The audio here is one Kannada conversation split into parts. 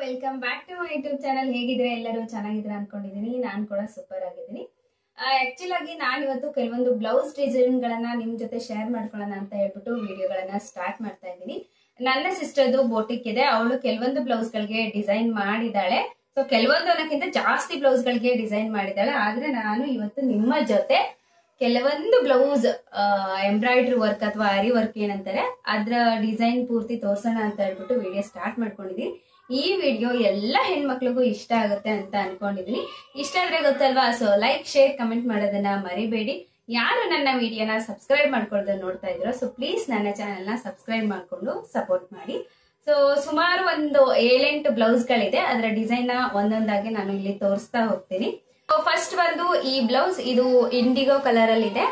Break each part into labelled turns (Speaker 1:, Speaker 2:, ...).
Speaker 1: Welcome back to my YouTube channel. ಹೇಗಿದ್ರೆ ಎಲ್ಲರೂ ಚೆನ್ನಾಗಿದ್ರೆ ಅನ್ಕೊಂಡಿದೀನಿ. ನಾನು ಕೂಡ ಸೂಪರ್ ಆಗಿದ್ದೀನಿ. ಆಕ್ಚುಲ್ ಆಗಿ ನಾನು ಇವತ್ತು ಕೆಲವೊಂದು ಬ್ಲೌಸ್ ಡಿಸೈನ್ ಗಳನ್ನ ನಿಮ್ ಜೊತೆ ಶೇರ್ ಮಾಡ್ಕೊಳ್ಳೋಣ ಅಂತ ಹೇಳ್ಬಿಟ್ಟು ವಿಡಿಯೋಗಳನ್ನ ಸ್ಟಾರ್ಟ್ ಮಾಡ್ತಾ ಇದ್ದೀನಿ. ನನ್ನ ಸಿಸ್ಟರ್ದು ಬೋಟಿಕ್ ಇದೆ. ಅವಳು ಕೆಲವೊಂದು ಬ್ಲೌಸ್ ಗಳಿಗೆ ಡಿಸೈನ್ ಮಾಡಿದಾಳೆ. ಸೊ ಕೆಲವೊಂದು ಅನ್ನಕ್ಕಿಂತ ಜಾಸ್ತಿ ಬ್ಲೌಸ್ ಗಳಿಗೆ ಡಿಸೈನ್ ಮಾಡಿದಾಳೆ. ಆದ್ರೆ ನಾನು ಇವತ್ತು ನಿಮ್ಮ ಜೊತೆ ಕೆಲವೊಂದು ಬ್ಲೌಸ್ ಎಂಬ್ರಾಯ್ಡ್ರಿ ವರ್ಕ್ ಅಥವಾ ಆರಿ ವರ್ಕ್ ಏನಂತಾರೆ ಅದ್ರ ಡಿಸೈನ್ ಪೂರ್ತಿ ತೋರ್ಸೋಣ ಅಂತ ಹೇಳ್ಬಿಟ್ಟು ವಿಡಿಯೋ ಸ್ಟಾರ್ಟ್ ಮಾಡ್ಕೊಂಡಿದೀನಿ. ಈ ವಿಡಿಯೋ ಎಲ್ಲ ಹೆಣ್ಮಕ್ಳಿಗೂ ಇಷ್ಟ ಆಗುತ್ತೆ ಅಂತ ಅನ್ಕೊಂಡಿದೀನಿ. ಇಷ್ಟ ಆದ್ರೆ ಗೊತ್ತಲ್ವಾ, ಸೊ ಲೈಕ್, ಶೇರ್, ಕಮೆಂಟ್ ಮಾಡೋದನ್ನ ಮರಿಬೇಡಿ. ಯಾರು ನನ್ನ ವಿಡಿಯೋನ ಸಬ್ಸ್ಕ್ರೈಬ್ ಮಾಡ್ಕೊಳ್ದೆ ನೋಡ್ತಾ ಇದ್ರೋ ಸೊ ಪ್ಲೀಸ್ ನನ್ನ ಚಾನೆಲ್ ನ ಸಬ್ಸ್ಕ್ರೈಬ್ ಮಾಡ್ಕೊಂಡು ಸಪೋರ್ಟ್ ಮಾಡಿ. ಸೊ ಸುಮಾರು ಒಂದು 7-8 ಬ್ಲೌಸ್ ಗಳಿದೆ. ಅದರ ಡಿಸೈನ್ ನ ಒಂದೊಂದಾಗಿ ನಾನು ಇಲ್ಲಿ ತೋರಿಸ್ತಾ ಹೋಗ್ತೀನಿ. ಫಸ್ಟ್ ಬಂದು ಈ ಬ್ಲೌಸ್, ಇದು ಇಂಡಿಗೋ ಕಲರ್ ಅಲ್ಲಿ ಇದೆ.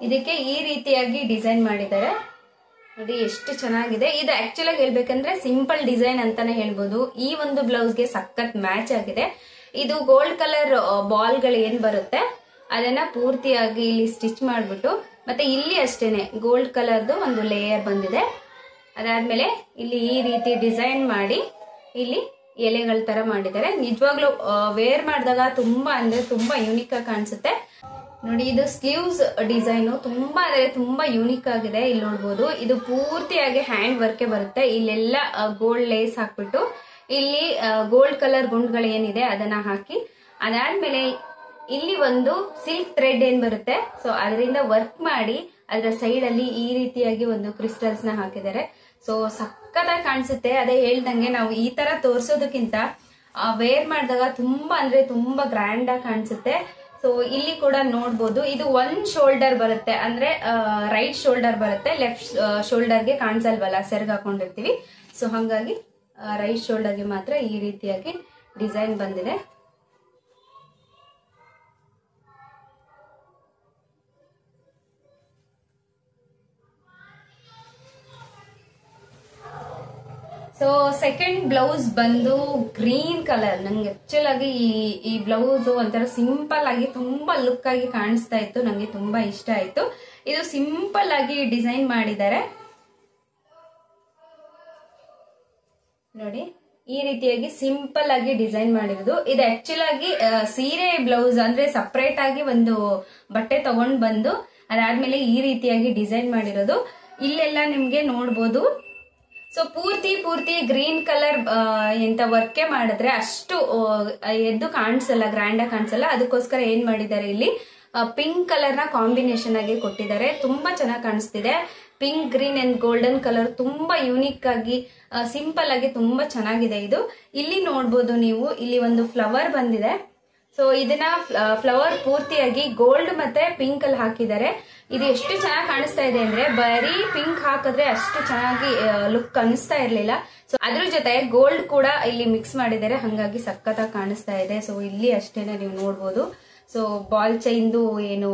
Speaker 1: ಇದಕ್ಕೆ ಈ ರೀತಿಯಾಗಿ ಡಿಸೈನ್ ಮಾಡಿದ್ದಾರೆ. ನೋಡಿ ಎಷ್ಟು ಚೆನ್ನಾಗಿದೆ. ಇದು ಆಕ್ಚುಲ್ ಆಗಿ ಹೇಳ್ಬೇಕಂದ್ರೆ ಸಿಂಪಲ್ ಡಿಸೈನ್ ಅಂತಾನೆ ಹೇಳ್ಬೋದು. ಈ ಒಂದು ಬ್ಲೌಸ್ ಗೆ ಸಖತ್ ಮ್ಯಾಚ್ ಆಗಿದೆ. ಇದು ಗೋಲ್ಡ್ ಕಲರ್ ಬಾಲ್ ಗಳು ಏನ್ ಬರುತ್ತೆ ಅದನ್ನ ಪೂರ್ತಿಯಾಗಿ ಇಲ್ಲಿ ಸ್ಟಿಚ್ ಮಾಡ್ಬಿಟ್ಟು, ಮತ್ತೆ ಇಲ್ಲಿ ಅಷ್ಟೇನೆ ಗೋಲ್ಡ್ ಕಲರ್ದು ಒಂದು ಲೇಯರ್ ಬಂದಿದೆ. ಅದಾದ್ಮೇಲೆ ಇಲ್ಲಿ ಈ ರೀತಿ ಡಿಸೈನ್ ಮಾಡಿ ಇಲ್ಲಿ ಎಲೆಗಳ ತರ ಮಾಡಿದ್ದಾರೆ. ನಿಜವಾಗ್ಲೂ ವೇರ್ ಮಾಡಿದಾಗ ತುಂಬಾ ಅಂದ್ರೆ ತುಂಬಾ ಯೂನಿಕ್ ಆಗಿ ಕಾಣಿಸುತ್ತೆ. ನೋಡಿ, ಇದು ಸ್ಲೀವ್ಸ್ ಡಿಸೈನ್ ತುಂಬಾ ಅಂದ್ರೆ ತುಂಬಾ ಯೂನಿಕ್ ಆಗಿದೆ. ಇಲ್ಲಿ ನೋಡ್ಬೋದು, ಇದು ಪೂರ್ತಿಯಾಗಿ ಹ್ಯಾಂಡ್ ವರ್ಕ್ ಬರುತ್ತೆ. ಇಲ್ಲೆಲ್ಲ ಗೋಲ್ಡ್ ಲೇಸ್ ಹಾಕ್ಬಿಟ್ಟು ಇಲ್ಲಿ ಗೋಲ್ಡ್ ಕಲರ್ ಗುಂಡ್ಗಳು ಏನಿದೆ ಅದನ್ನ ಹಾಕಿ, ಅದಾದ್ಮೇಲೆ ಇಲ್ಲಿ ಒಂದು ಸಿಲ್ಕ್ ಥ್ರೆಡ್ ಏನ್ ಬರುತ್ತೆ ಸೊ ಅದರಿಂದ ವರ್ಕ್ ಮಾಡಿ ಅದರ ಸೈಡ್ ಅಲ್ಲಿ ಈ ರೀತಿಯಾಗಿ ಒಂದು ಕ್ರಿಸ್ಟಲ್ಸ್ ನ ಹಾಕಿದ್ದಾರೆ. ಸೊ ಸಕ್ಕತ್ತಾಗಿ ಕಾಣಿಸುತ್ತೆ. ಅದೇ ಹೇಳ್ದಂಗೆ ನಾವು ಈ ತರ ತೋರ್ಸೋದಕ್ಕಿಂತ ವೇರ್ ಮಾಡಿದಾಗ ತುಂಬಾ ಅಂದ್ರೆ ತುಂಬಾ ಗ್ರ್ಯಾಂಡ್ ಆಗಿ ಕಾಣಿಸುತ್ತೆ. ಸೊ ಇಲ್ಲಿ ಕೂಡ ನೋಡ್ಬೋದು, ಇದು ಒಂದ್ ಶೋಲ್ಡರ್ ಬರುತ್ತೆ, ಅಂದ್ರೆ ರೈಟ್ ಶೋಲ್ಡರ್ ಬರುತ್ತೆ. ಲೆಫ್ಟ್ ಶೋಲ್ಡರ್ಗೆ ಕಾಣಿಸಲ್ವಲ್ಲ, ಸೆರ್ಗ್ ಹಾಕೊಂಡಿರ್ತೀವಿ. ಸೊ ಹಾಗಾಗಿ ರೈಟ್ ಶೋಲ್ಡರ್ಗೆ ಮಾತ್ರ ಈ ರೀತಿಯಾಗಿ ಡಿಸೈನ್ ಬಂದಿದೆ. ಸೊ ಸೆಕೆಂಡ್ ಬ್ಲೌಸ್ ಬಂದು ಗ್ರೀನ್ ಕಲರ್. ನಂಗೆ ಆಕ್ಚುಲ್ ಆಗಿ ಈ ಬ್ಲೌಸ್ ಒಂಥರ ಸಿಂಪಲ್ ಆಗಿ ತುಂಬಾ ಲುಕ್ ಆಗಿ ಕಾಣಿಸ್ತಾ ಇತ್ತು. ನಂಗೆ ತುಂಬಾ ಇಷ್ಟ ಆಯ್ತು. ಇದು ಸಿಂಪಲ್ ಆಗಿ ಡಿಸೈನ್ ಮಾಡಿದ್ದಾರೆ. ನೋಡಿ, ಈ ರೀತಿಯಾಗಿ ಸಿಂಪಲ್ ಆಗಿ ಡಿಸೈನ್ ಮಾಡಿರೋದು. ಇದು ಆಕ್ಚುಲ್ ಆಗಿ ಸೀರೆ ಬ್ಲೌಸ್, ಅಂದ್ರೆ ಸಪರೇಟ್ ಆಗಿ ಒಂದು ಬಟ್ಟೆ ತಗೊಂಡ್ ಬಂದು ಅದಾದ್ಮೇಲೆ ಈ ರೀತಿಯಾಗಿ ಡಿಸೈನ್ ಮಾಡಿರೋದು. ಇಲ್ಲೆಲ್ಲ ನಿಮ್ಗೆ ನೋಡ್ಬೋದು. ಸೊ ಪೂರ್ತಿ ಗ್ರೀನ್ ಕಲರ್ ಎಂತ ವರ್ಕೆ ಮಾಡಿದ್ರೆ ಅಷ್ಟು ಎದ್ದು ಕಾಣಿಸಲ್ಲ, ಗ್ರ್ಯಾಂಡ್ ಆಗಿ ಕಾಣಿಸಲ್ಲ. ಅದಕ್ಕೋಸ್ಕರ ಏನ್ ಮಾಡಿದ್ದಾರೆ, ಇಲ್ಲಿ ಪಿಂಕ್ ಕಲರ್ ನ ಕಾಂಬಿನೇಷನ್ ಆಗಿ ಕೊಟ್ಟಿದ್ದಾರೆ. ತುಂಬಾ ಚೆನ್ನಾಗಿ ಕಾಣಿಸ್ತಿದೆ. Pink, green and golden colour ತುಂಬಾ ಯೂನಿಕ್ ಆಗಿ ಸಿಂಪಲ್ ಆಗಿ ತುಂಬಾ ಚೆನ್ನಾಗಿದೆ. ಇದು ಇಲ್ಲಿ ನೋಡ್ಬೋದು ನೀವು, ಇಲ್ಲಿ ಒಂದು ಫ್ಲವರ್ ಬಂದಿದೆ. ಸೊ ಇದನ್ನ ಫ್ಲವರ್ ಪೂರ್ತಿಯಾಗಿ ಗೋಲ್ಡ್ ಮತ್ತೆ ಪಿಂಕ್ ಅಲ್ಲಿ ಹಾಕಿದ್ದಾರೆ. ಇದು ಎಷ್ಟು ಚೆನ್ನಾಗಿ ಕಾಣಿಸ್ತಾ ಇದೆ ಅಂದ್ರೆ ಬರೀ ಪಿಂಕ್ ಹಾಕಿದ್ರೆ ಅಷ್ಟು ಚೆನ್ನಾಗಿ ಲುಕ್ ಅನಿಸ್ತಾ ಇರ್ಲಿಲ್ಲ. ಸೊ ಅದ್ರ ಜೊತೆ ಗೋಲ್ಡ್ ಕೂಡ ಇಲ್ಲಿ ಮಿಕ್ಸ್ ಮಾಡಿದ್ದಾರೆ, ಹಂಗಾಗಿ ಸಖತ್ತಾಗಿ ಕಾಣಿಸ್ತಾ ಇದೆ. ಸೊ ಇಲ್ಲಿ ಅಷ್ಟೇನೆ ನೀವು ನೋಡ್ಬೋದು. ಸೊ ಬಾಲ್ ಚೈನ್ದು ಏನು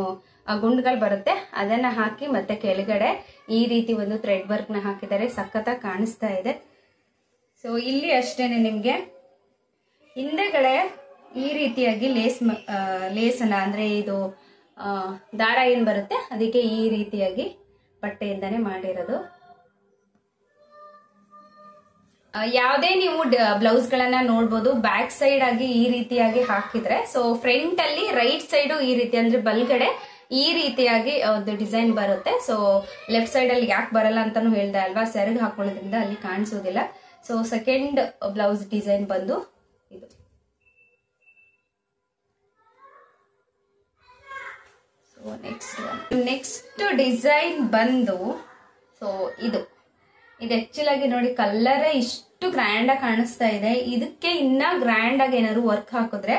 Speaker 1: ಗುಂಡ್ಗಳು ಬರುತ್ತೆ ಅದನ್ನ ಹಾಕಿ ಮತ್ತೆ ಕೆಳಗಡೆ ಈ ರೀತಿ ಒಂದು ಥ್ರೆಡ್ ವರ್ಕ್ ನ ಹಾಕಿದ್ದಾರೆ. ಸಖತ್ತಾಗಿ ಕಾಣಿಸ್ತಾ ಇದೆ. ಸೊ ಇಲ್ಲಿ ಅಷ್ಟೇನೆ ನಿಮ್ಗೆ ಹಿಂದೆಗಡೆ ಈ ರೀತಿಯಾಗಿ ಲೇಸನ್ನ, ಅಂದ್ರೆ ಇದು ದಾರ ಏನ್ ಬರುತ್ತೆ ಅದಕ್ಕೆ ಈ ರೀತಿಯಾಗಿ ಬಟ್ಟೆಯಿಂದಾನೆ ಮಾಡಿರೋದು. ಯಾವುದೇ ನೀವು ಬ್ಲೌಸ್ ಗಳನ್ನ ನೋಡ್ಬೋದು, ಬ್ಯಾಕ್ ಸೈಡ್ ಆಗಿ ಈ ರೀತಿಯಾಗಿ ಹಾಕಿದ್ರೆ, ಸೊ ಫ್ರಂಟ್ ಅಲ್ಲಿ ರೈಟ್ ಸೈಡ್ ಈ ರೀತಿ ಅಂದ್ರೆ ಬಲ್ಗಡೆ ಈ ರೀತಿಯಾಗಿ ಒಂದು ಡಿಸೈನ್ ಬರುತ್ತೆ. ಸೊ ಲೆಫ್ಟ್ ಸೈಡ್ ಅಲ್ಲಿ ಯಾಕೆ ಬರಲ್ಲ ಅಂತಾನು ಹೇಳ್ದೆ ಅಲ್ವಾ, ಸೆರಗ್ ಹಾಕೊಳ್ಳೋದ್ರಿಂದ ಅಲ್ಲಿ ಕಾಣಿಸೋದಿಲ್ಲ. ಸೊ ಸೆಕೆಂಡ್ ಬ್ಲೌಸ್ ಡಿಸೈನ್ ಬಂದು ಇದು. ನೆಕ್ಸ್ಟ್ ಡಿಸೈನ್ ಬಂದು ಸೊ ಇದು ಆಕ್ಚುಲ್ ಆಗಿ ನೋಡಿ, ಕಲರ್ ಇಷ್ಟು ಗ್ರ್ಯಾಂಡ್ ಆಗಿ ಕಾಣಿಸ್ತಾ ಇದೆ. ಇದಕ್ಕೆ ಇನ್ನ ಗ್ರ್ಯಾಂಡ್ ಆಗಿ ಏನಾದ್ರು ವರ್ಕ್ ಹಾಕಿದ್ರೆ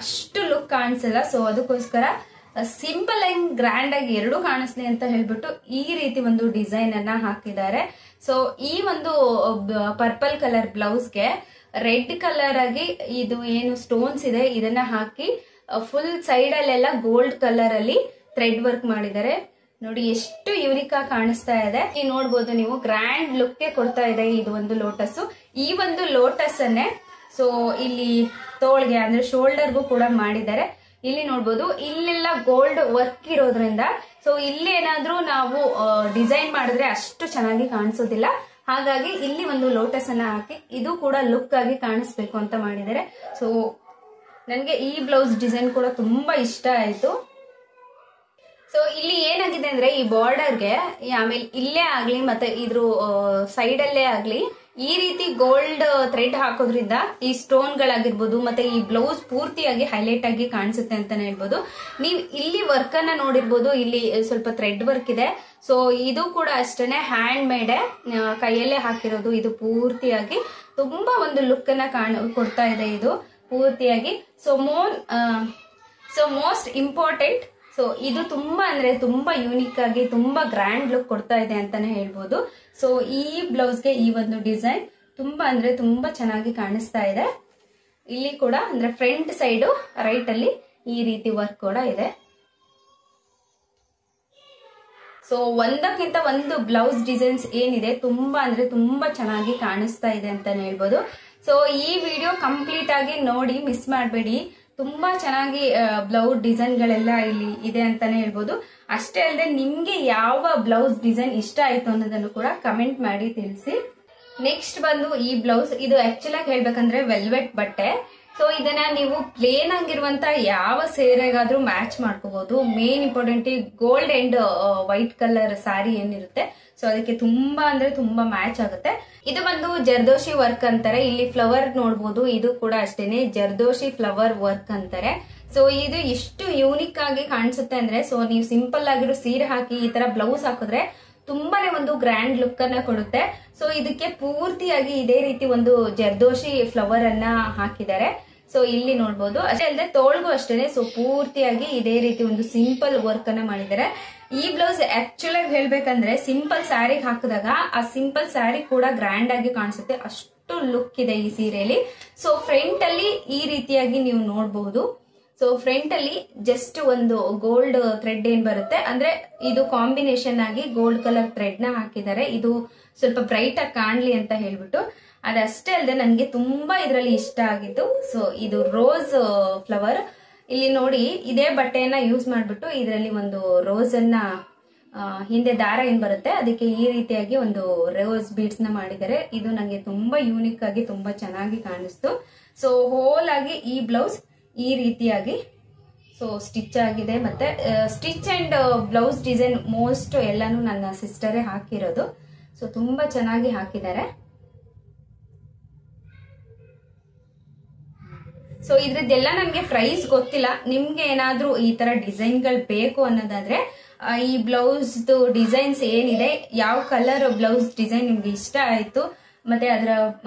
Speaker 1: ಅಷ್ಟು ಲುಕ್ ಕಾಣಿಸಲ್ಲ. ಸೊ ಅದಕ್ಕೋಸ್ಕರ ಸಿಂಪಲ್ ಅಂಡ್ ಗ್ರ್ಯಾಂಡ್ ಆಗಿ ಎರಡು ಕಾಣಿಸ್ಲಿ ಅಂತ ಹೇಳ್ಬಿಟ್ಟು ಈ ರೀತಿ ಒಂದು ಡಿಸೈನ್ ಅನ್ನ ಹಾಕಿದ್ದಾರೆ. ಸೊ ಈ ಒಂದು ಪರ್ಪಲ್ ಕಲರ್ ಬ್ಲೌಸ್ಗೆ ರೆಡ್ ಕಲರ್ ಆಗಿ ಇದು ಏನು ಸ್ಟೋನ್ಸ್ ಇದೆ ಇದನ್ನ ಹಾಕಿ ಫುಲ್ ಸೈಡ್ ಅಲ್ಲೆಲ್ಲ ಗೋಲ್ಡ್ ಕಲರ್ ಅಲ್ಲಿ ಥ್ರೆಡ್ ವರ್ಕ್ ಮಾಡಿದ್ದಾರೆ. ನೋಡಿ ಎಷ್ಟು ಯೂನಿಕ್ ಆಗಿ ಕಾಣಿಸ್ತಾ ಇದೆ. ಇಲ್ಲಿ ನೋಡ್ಬೋದು ನೀವು, ಗ್ರ್ಯಾಂಡ್ ಲುಕ್ ಕೊಡ್ತಾ ಇದೆ ಇದು ಒಂದು ಲೋಟಸ್. ಈ ಒಂದು ಲೋಟಸ್ ಅನ್ನೇ ಸೊ ಇಲ್ಲಿ ತೋಳ್ಗೆ ಅಂದ್ರೆ ಶೋಲ್ಡರ್ಗೂ ಕೂಡ ಮಾಡಿದ್ದಾರೆ. ಇಲ್ಲಿ ನೋಡ್ಬೋದು, ಇಲ್ಲೆಲ್ಲ ಗೋಲ್ಡ್ ವರ್ಕ್ ಇರೋದ್ರಿಂದ ಸೊ ಇಲ್ಲಿ ಏನಾದ್ರೂ ನಾವು ಡಿಸೈನ್ ಮಾಡಿದ್ರೆ ಅಷ್ಟು ಚೆನ್ನಾಗಿ ಕಾಣಿಸೋದಿಲ್ಲ. ಹಾಗಾಗಿ ಇಲ್ಲಿ ಒಂದು ಲೋಟಸ್ ಅನ್ನ ಹಾಕಿ ಇದು ಕೂಡ ಲುಕ್ ಆಗಿ ಕಾಣಿಸ್ಬೇಕು ಅಂತ ಮಾಡಿದ್ದಾರೆ. ಸೊ ನನಗೆ ಈ ಬ್ಲೌಸ್ ಡಿಸೈನ್ ಕೂಡ ತುಂಬಾ ಇಷ್ಟ ಆಯ್ತು. ಸೊ ಇಲ್ಲಿ ಏನಾಗಿದೆ ಅಂದ್ರೆ ಈ ಬಾರ್ಡರ್ಗೆ ಆಮೇಲೆ ಇಲ್ಲೇ ಆಗ್ಲಿ ಮತ್ತೆ ಇದ್ರ ಸೈಡ್ ಅಲ್ಲೇ ಆಗ್ಲಿ ಈ ರೀತಿ ಗೋಲ್ಡ್ ಥ್ರೆಡ್ ಹಾಕೋದ್ರಿಂದ ಈ ಸ್ಟೋನ್ ಗಳಾಗಿರ್ಬೋದು ಮತ್ತೆ ಈ ಬ್ಲೌಸ್ ಪೂರ್ತಿಯಾಗಿ ಹೈಲೈಟ್ ಆಗಿ ಕಾಣಿಸುತ್ತೆ ಅಂತಾನೆ ಹೇಳ್ಬೋದು. ನೀವು ಇಲ್ಲಿ ವರ್ಕ್ ಅನ್ನ ನೋಡಿರ್ಬೋದು, ಇಲ್ಲಿ ಸ್ವಲ್ಪ ಥ್ರೆಡ್ ವರ್ಕ್ ಇದೆ. ಸೊ ಇದು ಕೂಡ ಅಷ್ಟೇನೆ ಹ್ಯಾಂಡ್ ಮೇಡ್, ಕೈಯಲ್ಲೇ ಹಾಕಿರೋದು. ಇದು ಪೂರ್ತಿಯಾಗಿ ತುಂಬಾ ಒಂದು ಲುಕ್ ಅನ್ನ ಕೊಡ್ತಾ ಇದೆ ಇದು ಪೂರ್ತಿಯಾಗಿ. ಸೊ ಮೋಸ್ಟ್ ಇಂಪಾರ್ಟೆಂಟ್, ಸೊ ಇದು ತುಂಬಾ ಅಂದ್ರೆ ತುಂಬಾ ಯೂನಿಕ್ ಆಗಿ ತುಂಬಾ ಗ್ರ್ಯಾಂಡ್ ಲುಕ್ ಕೊಡ್ತಾ ಇದೆ ಅಂತಾನೆ ಹೇಳ್ಬೋದು. ಸೊ ಈ ಬ್ಲೌಸ್ಗೆ ಈ ಒಂದು ಡಿಸೈನ್ ತುಂಬಾ ಅಂದ್ರೆ ತುಂಬಾ ಚೆನ್ನಾಗಿ ಕಾಣಿಸ್ತಾ ಇದೆ. ಇಲ್ಲಿ ಕೂಡ ಅಂದ್ರೆ ಫ್ರಂಟ್ ಸೈಡ್ ರೈಟ್ ಅಲ್ಲಿ ಈ ರೀತಿ ವರ್ಕ್ ಕೂಡ ಇದೆ. ಸೊ ಒಂದಕ್ಕಿಂತ ಒಂದು ಬ್ಲೌಸ್ ಡಿಸೈನ್ಸ್ ಏನಿದೆ ತುಂಬಾ ಅಂದ್ರೆ ತುಂಬಾ ಚೆನ್ನಾಗಿ ಕಾಣಿಸ್ತಾ ಇದೆ ಅಂತಾನೆ ಹೇಳ್ಬೋದು. ಸೊ ಈ ವಿಡಿಯೋ ಕಂಪ್ಲೀಟ್ ಆಗಿ ನೋಡಿ, ಮಿಸ್ ಮಾಡಬೇಡಿ. ತುಂಬಾ ಚೆನ್ನಾಗಿ ಬ್ಲೌಸ್ ಡಿಸೈನ್ ಗಳೆಲ್ಲ ಇಲ್ಲಿ ಇದೆ ಅಂತಾನೆ ಹೇಳ್ಬೋದು. ಅಷ್ಟೇ ಅಲ್ಲದೆ ನಿಮ್ಗೆ ಯಾವ ಬ್ಲೌಸ್ ಡಿಸೈನ್ ಇಷ್ಟ ಆಯ್ತು ಅನ್ನೋದನ್ನು ಕೂಡ ಕಮೆಂಟ್ ಮಾಡಿ ತಿಳಿಸಿ. ನೆಕ್ಸ್ಟ್ ಬಂದು ಈ ಬ್ಲೌಸ್, ಇದು ಆಕ್ಚುಲ್ ಆಗಿ ಹೇಳ್ಬೇಕಂದ್ರೆ ವೆಲ್ವೆಟ್ ಬಟ್ಟೆ. ಸೊ ಇದನ್ನ ನೀವು ಪ್ಲೇನ್ ಆಗಿರುವಂತ ಯಾವ ಸೀರೆಗಾದ್ರೂ ಮ್ಯಾಚ್ ಮಾಡ್ಕೋಬಹುದು. Main important gold and white colour sari ಏನಿರುತ್ತೆ, ಸೊ ಅದಕ್ಕೆ ತುಂಬಾ ಅಂದ್ರೆ ತುಂಬಾ ಮ್ಯಾಚ್ ಆಗುತ್ತೆ. ಇದು ಬಂದು ಜರ್ದೋಶಿ ವರ್ಕ್ ಅಂತಾರೆ. ಇಲ್ಲಿ ಫ್ಲವರ್ ನೋಡ್ಬೋದು, ಇದು ಕೂಡ ಅಷ್ಟೇನೆ ಜರ್ದೋಶಿ ಫ್ಲವರ್ ವರ್ಕ್ ಅಂತಾರೆ. ಸೊ ಇದು ಎಷ್ಟು ಯೂನಿಕ್ ಆಗಿ ಕಾಣಿಸುತ್ತೆ ಅಂದ್ರೆ, ಸೊ ನೀವು ಸಿಂಪಲ್ ಆಗಿರೋ ಸೀರೆ ಹಾಕಿ ಈ ತರ ಬ್ಲೌಸ್ ಹಾಕಿದ್ರೆ ತುಂಬಾನೇ ಒಂದು ಗ್ರ್ಯಾಂಡ್ ಲುಕ್ ಅನ್ನ ಕೊಡುತ್ತೆ. ಸೊ ಇದಕ್ಕೆ ಪೂರ್ತಿಯಾಗಿ ಇದೇ ರೀತಿ ಒಂದು ಜರ್ದೋಶಿ ಫ್ಲವರ್ ಅನ್ನ ಹಾಕಿದ್ದಾರೆ. ಸೊ ಇಲ್ಲಿ ನೋಡ್ಬೋದು. ಅಷ್ಟೇ ಅಲ್ಲದೆ ತೋಳ್ಗೂ ಅಷ್ಟೇನೆ ಸೊ ಪೂರ್ತಿಯಾಗಿ ಇದೇ ರೀತಿ ಒಂದು ಸಿಂಪಲ್ ವರ್ಕ್ ಅನ್ನ ಮಾಡಿದ್ದಾರೆ. ಈ ಬ್ಲೌಸ್ ಆಕ್ಚುಲ್ ಆಗಿ ಹೇಳ್ಬೇಕಂದ್ರೆ ಸಿಂಪಲ್ ಸ್ಯಾರಿ ಹಾಕಿದಾಗ ಆ ಸಿಂಪಲ್ ಸ್ಯಾರಿ ಕೂಡ ಗ್ರ್ಯಾಂಡ್ ಆಗಿ ಕಾಣಿಸುತ್ತೆ, ಅಷ್ಟು ಲುಕ್ ಇದೆ ಈ ಸೀರೆಯಲ್ಲಿ. ಸೊ ಫ್ರಂಟ್ ಅಲ್ಲಿ ಈ ರೀತಿಯಾಗಿ ನೀವು ನೋಡಬಹುದು. ಸೊ ಫ್ರಂಟ್ ಅಲ್ಲಿ ಜಸ್ಟ್ ಒಂದು ಗೋಲ್ಡ್ ಥ್ರೆಡ್ ಏನ್ ಬರುತ್ತೆ ಅಂದ್ರೆ ಇದು ಕಾಂಬಿನೇಷನ್ ಆಗಿ ಗೋಲ್ಡ್ ಕಲರ್ ಥ್ರೆಡ್ ನ ಹಾಕಿದ್ದಾರೆ. ಇದು ಸ್ವಲ್ಪ ಬ್ರೈಟ್ ಆಗಿ ಕಾಣ್ಲಿ ಅಂತ ಹೇಳ್ಬಿಟ್ಟು. ಅದಷ್ಟೇ ಅಲ್ಲದೆ ನನಗೆ ತುಂಬಾ ಇದರಲ್ಲಿ ಇಷ್ಟ ಆಗಿತ್ತು. ಸೊ ಇದು ರೋಸ್ ಫ್ಲವರ್. ಇಲ್ಲಿ ನೋಡಿ ಇದೇ ಬಟ್ಟೆಯನ್ನ ಯೂಸ್ ಮಾಡ್ಬಿಟ್ಟು ಇದರಲ್ಲಿ ಒಂದು ರೋಸ್ ಅನ್ನ ಹಿಂದೆ ದಾರ ಏನ್ ಬರುತ್ತೆ ಅದಕ್ಕೆ ಈ ರೀತಿಯಾಗಿ ಒಂದು ರೋಸ್ ಬೀಡ್ಸ್ ನ ಮಾಡಿದ್ದಾರೆ. ಇದು ನನಗೆ ತುಂಬಾ ಯೂನಿಕ್ ಆಗಿ ತುಂಬಾ ಚೆನ್ನಾಗಿ ಕಾಣಿಸ್ತು. ಸೊ ಹೋಲ್ ಆಗಿ ಈ ಬ್ಲೌಸ್ ಈ ರೀತಿಯಾಗಿ ಸೊ ಸ್ಟಿಚ್ ಆಗಿದೆ. ಮತ್ತೆ stitch and blouse design most ಎಲ್ಲಾನು ನನ್ನ ಸಿಸ್ಟರೇ ಹಾಕಿರೋದು. ಸೊ ತುಂಬಾ ಚೆನ್ನಾಗಿ ಹಾಕಿದ್ದಾರೆ. ಸೊ ಇದ್ರದ್ದೆಲ್ಲ ನನಗೆ ಪ್ರೈಸ್ ಗೊತ್ತಿಲ್ಲ. ನಿಮ್ಗೆ ಏನಾದ್ರೂ ಈ ತರ ಡಿಸೈನ್ ಗಳು ಬೇಕು ಅನ್ನೋದಾದ್ರೆ ಈ ಬ್ಲೌಸ್ ಡಿಸೈನ್ಸ್ ಏನಿದೆ, ಯಾವ ಕಲರ್ ಬ್ಲೌಸ್ ಡಿಸೈನ್ ನಿಮ್ಗೆ ಇಷ್ಟ ಆಯ್ತು ಮತ್ತೆ ಅದರ